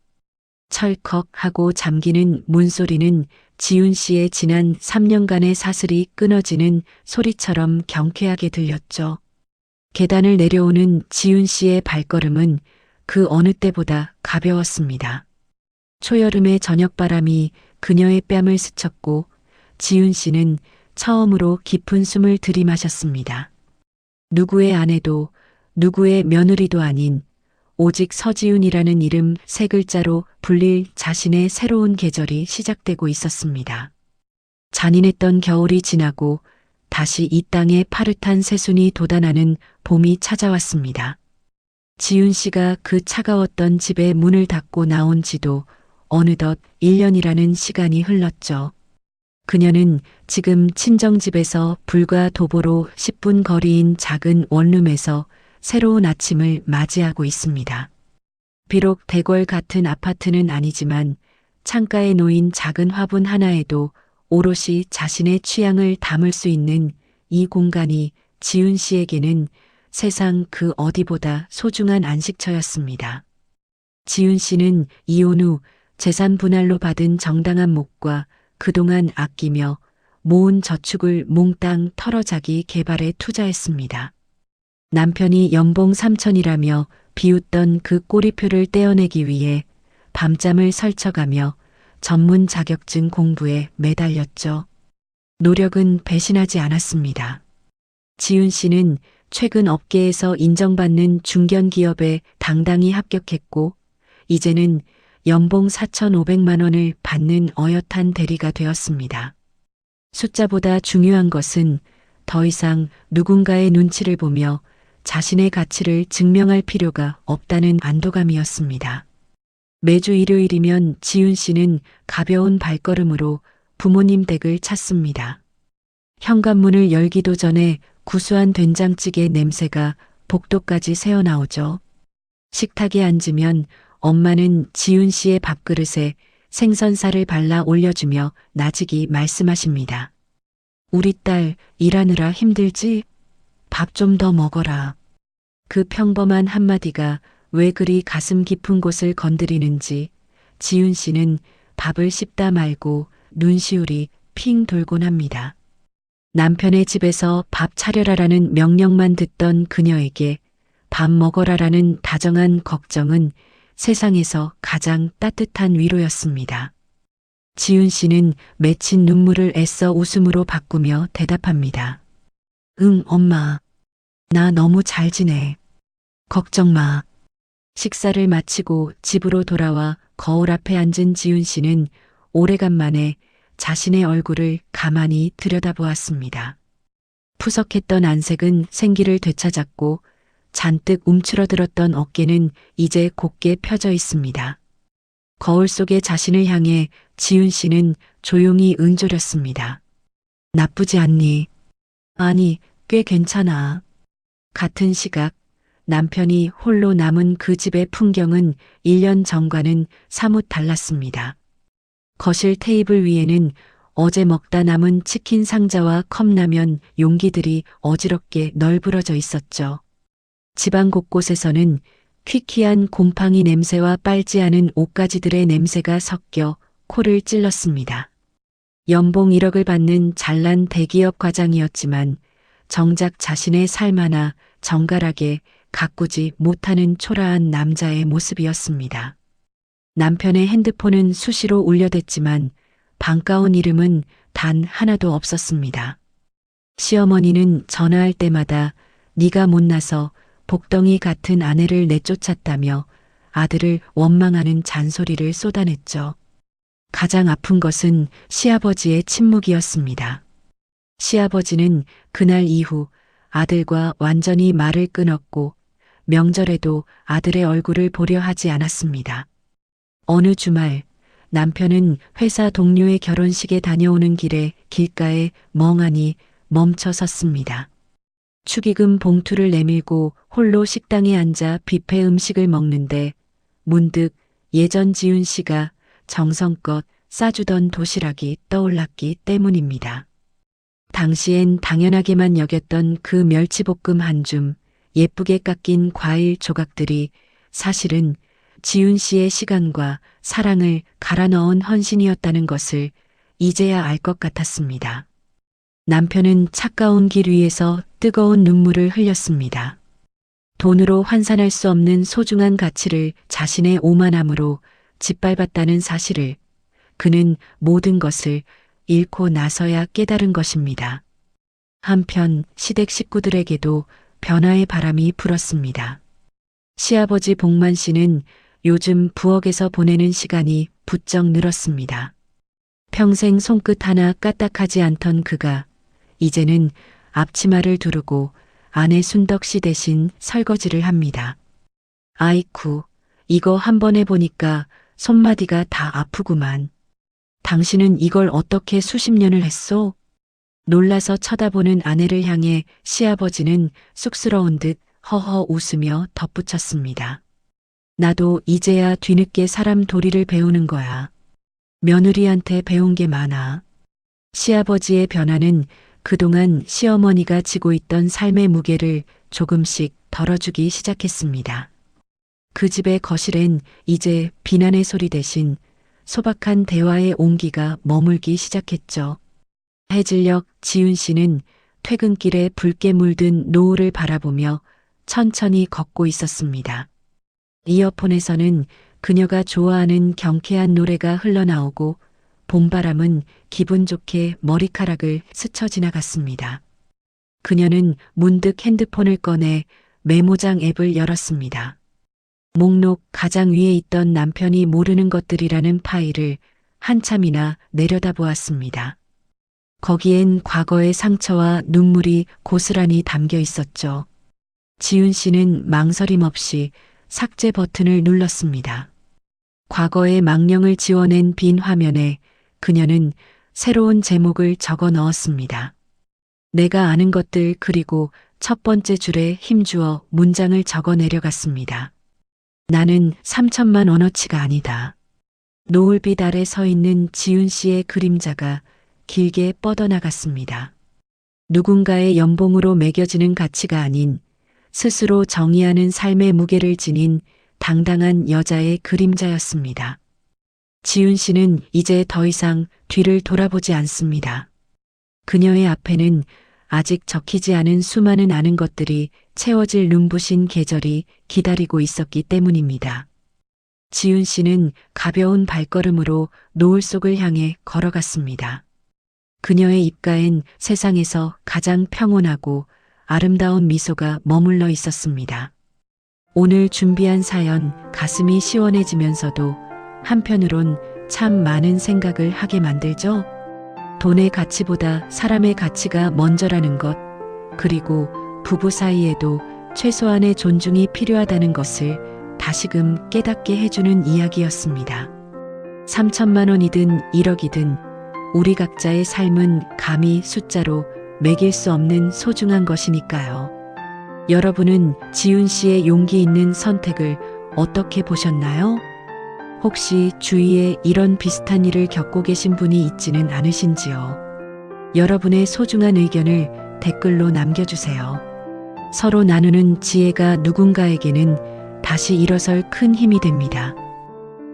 철컥 하고 잠기는 문소리는 지윤 씨의 지난 3년간의 사슬이 끊어지는 소리처럼 경쾌하게 들렸죠. 계단을 내려오는 지윤 씨의 발걸음은 그 어느 때보다 가벼웠습니다. 초여름의 저녁바람이 그녀의 뺨을 스쳤고 지윤 씨는 처음으로 깊은 숨을 들이마셨습니다. 누구의 아내도 누구의 며느리도 아닌 오직 서지윤이라는 이름 세 글자로 불릴 자신의 새로운 계절이 시작되고 있었습니다. 잔인했던 겨울이 지나고 다시 이 땅에 파릇한 새순이 돋아나는 봄이 찾아왔습니다. 지윤 씨가 그 차가웠던 집의 문을 닫고 나온 지도 어느덧 1년이라는 시간이 흘렀죠. 그녀는 지금 친정집에서 불과 도보로 10분 거리인 작은 원룸에서 새로운 아침을 맞이하고 있습니다. 비록 대궐 같은 아파트는 아니지만 창가에 놓인 작은 화분 하나에도 오롯이 자신의 취향을 담을 수 있는 이 공간이 지훈 씨에게는 세상 그 어디보다 소중한 안식처였습니다. 지훈 씨는 이혼 후 재산 분할로 받은 정당한 몫과 그동안 아끼며 모은 저축을 몽땅 털어 자기 개발에 투자했습니다. 남편이 연봉 3천이라며 비웃던 그 꼬리표를 떼어내기 위해 밤잠을 설쳐가며 전문 자격증 공부에 매달렸죠. 노력은 배신하지 않았습니다. 지훈 씨는 최근 업계에서 인정받는 중견 기업에 당당히 합격했고, 이제는 연봉 4,500만 원을 받는 어엿한 대리가 되었습니다. 숫자보다 중요한 것은 더 이상 누군가의 눈치를 보며 자신의 가치를 증명할 필요가 없다는 안도감이었습니다. 매주 일요일이면 지훈 씨는 가벼운 발걸음으로 부모님 댁을 찾습니다. 현관문을 열기도 전에 구수한 된장찌개 냄새가 복도까지 새어나오죠. 식탁에 앉으면 엄마는 지훈 씨의 밥그릇에 생선살을 발라 올려주며 나직이 말씀하십니다. 우리 딸 일하느라 힘들지? 밥 좀 더 먹어라. 그 평범한 한마디가 왜 그리 가슴 깊은 곳을 건드리는지 지훈 씨는 밥을 씹다 말고 눈시울이 핑 돌곤 합니다. 남편의 집에서 밥 차려라라는 명령만 듣던 그녀에게 밥 먹어라라는 다정한 걱정은 세상에서 가장 따뜻한 위로였습니다. 지훈 씨는 맺힌 눈물을 애써 웃음으로 바꾸며 대답합니다. 응, 엄마. 나 너무 잘 지내. 걱정 마. 식사를 마치고 집으로 돌아와 거울 앞에 앉은 지훈 씨는 오래간만에 자신의 얼굴을 가만히 들여다보았습니다. 푸석했던 안색은 생기를 되찾았고 잔뜩 움츠러들었던 어깨는 이제 곧게 펴져 있습니다. 거울 속의 자신을 향해 지훈 씨는 조용히 은조렸습니다. 나쁘지 않니? 아니, 꽤 괜찮아. 같은 시각 남편이 홀로 남은 그 집의 풍경은 1년 전과는 사뭇 달랐습니다. 거실 테이블 위에는 어제 먹다 남은 치킨 상자와 컵라면 용기들이 어지럽게 널브러져 있었죠. 집안 곳곳에서는 퀴퀴한 곰팡이 냄새와 빨지 않은 옷가지들의 냄새가 섞여 코를 찔렀습니다. 연봉 1억을 받는 잘난 대기업 과장이었지만 정작 자신의 삶 하나 정갈하게 가꾸지 못하는 초라한 남자의 모습이었습니다. 남편의 핸드폰은 수시로 울려댔지만 반가운 이름은 단 하나도 없었습니다. 시어머니는 전화할 때마다 네가 못나서 복덩이 같은 아내를 내쫓았다며 아들을 원망하는 잔소리를 쏟아냈죠. 가장 아픈 것은 시아버지의 침묵이었습니다. 시아버지는 그날 이후 아들과 완전히 말을 끊었고 명절에도 아들의 얼굴을 보려 하지 않았습니다. 어느 주말 남편은 회사 동료의 결혼식에 다녀오는 길에 길가에 멍하니 멈춰 섰습니다. 축의금 봉투를 내밀고 홀로 식당에 앉아 뷔페 음식을 먹는데 문득 예전 지훈 씨가 정성껏 싸주던 도시락이 떠올랐기 때문입니다. 당시엔 당연하게만 여겼던 그 멸치볶음 한 줌, 예쁘게 깎인 과일 조각들이 사실은 지훈 씨의 시간과 사랑을 갈아 넣은 헌신이었다는 것을 이제야 알 것 같았습니다. 남편은 차가운 길 위에서 뜨거운 눈물을 흘렸습니다. 돈으로 환산할 수 없는 소중한 가치를 자신의 오만함으로 짓밟았다는 사실을 그는 모든 것을 잃고 나서야 깨달은 것입니다. 한편 시댁 식구들에게도 변화의 바람이 불었습니다. 시아버지 복만 씨는 요즘 부엌에서 보내는 시간이 부쩍 늘었습니다. 평생 손끝 하나 까딱하지 않던 그가 이제는 앞치마를 두르고 아내 순덕 씨 대신 설거지를 합니다. 아이쿠, 이거 한 번 해보니까 손마디가 다 아프구만. 당신은 이걸 어떻게 수십 년을 했소? 놀라서 쳐다보는 아내를 향해 시아버지는 쑥스러운 듯 허허 웃으며 덧붙였습니다. 나도 이제야 뒤늦게 사람 도리를 배우는 거야. 며느리한테 배운 게 많아. 시아버지의 변화는 그동안 시어머니가 지고 있던 삶의 무게를 조금씩 덜어주기 시작했습니다. 그 집의 거실엔 이제 비난의 소리 대신 소박한 대화의 온기가 머물기 시작했죠. 해질녘 지훈 씨는 퇴근길에 붉게 물든 노을을 바라보며 천천히 걷고 있었습니다. 이어폰에서는 그녀가 좋아하는 경쾌한 노래가 흘러나오고 봄바람은 기분 좋게 머리카락을 스쳐 지나갔습니다. 그녀는 문득 핸드폰을 꺼내 메모장 앱을 열었습니다. 목록 가장 위에 있던 남편이 모르는 것들이라는 파일을 한참이나 내려다보았습니다. 거기엔 과거의 상처와 눈물이 고스란히 담겨 있었죠. 지훈 씨는 망설임 없이 삭제 버튼을 눌렀습니다. 과거의 망령을 지워낸 빈 화면에 그녀는 새로운 제목을 적어 넣었습니다. 내가 아는 것들 그리고 첫 번째 줄에 힘주어 문장을 적어 내려갔습니다. 나는 3천만 원어치가 아니다. 노을빛 아래 서 있는 지훈 씨의 그림자가 길게 뻗어나갔습니다. 누군가의 연봉으로 매겨지는 가치가 아닌 스스로 정의하는 삶의 무게를 지닌 당당한 여자의 그림자였습니다. 지훈 씨는 이제 더 이상 뒤를 돌아보지 않습니다. 그녀의 앞에는 아직 적히지 않은 수많은 아는 것들이 채워질 눈부신 계절이 기다리고 있었기 때문입니다. 지훈 씨는 가벼운 발걸음으로 노을 속을 향해 걸어갔습니다. 그녀의 입가엔 세상에서 가장 평온하고 아름다운 미소가 머물러 있었습니다. 오늘 준비한 사연 가슴이 시원해지면서도 한편으론 참 많은 생각을 하게 만들죠. 돈의 가치보다 사람의 가치가 먼저라는 것, 그리고 부부 사이에도 최소한의 존중이 필요하다는 것을 다시금 깨닫게 해주는 이야기였습니다. 3천만 원이든 1억이든 우리 각자의 삶은 감히 숫자로 매길 수 없는 소중한 것이니까요. 여러분은 지훈 씨의 용기 있는 선택을 어떻게 보셨나요? 혹시 주위에 이런 비슷한 일을 겪고 계신 분이 있지는 않으신지요? 여러분의 소중한 의견을 댓글로 남겨주세요. 서로 나누는 지혜가 누군가에게는 다시 일어설 큰 힘이 됩니다.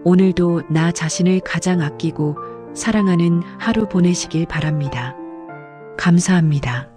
오늘도 나 자신을 가장 아끼고 사랑하는 하루 보내시길 바랍니다. 감사합니다.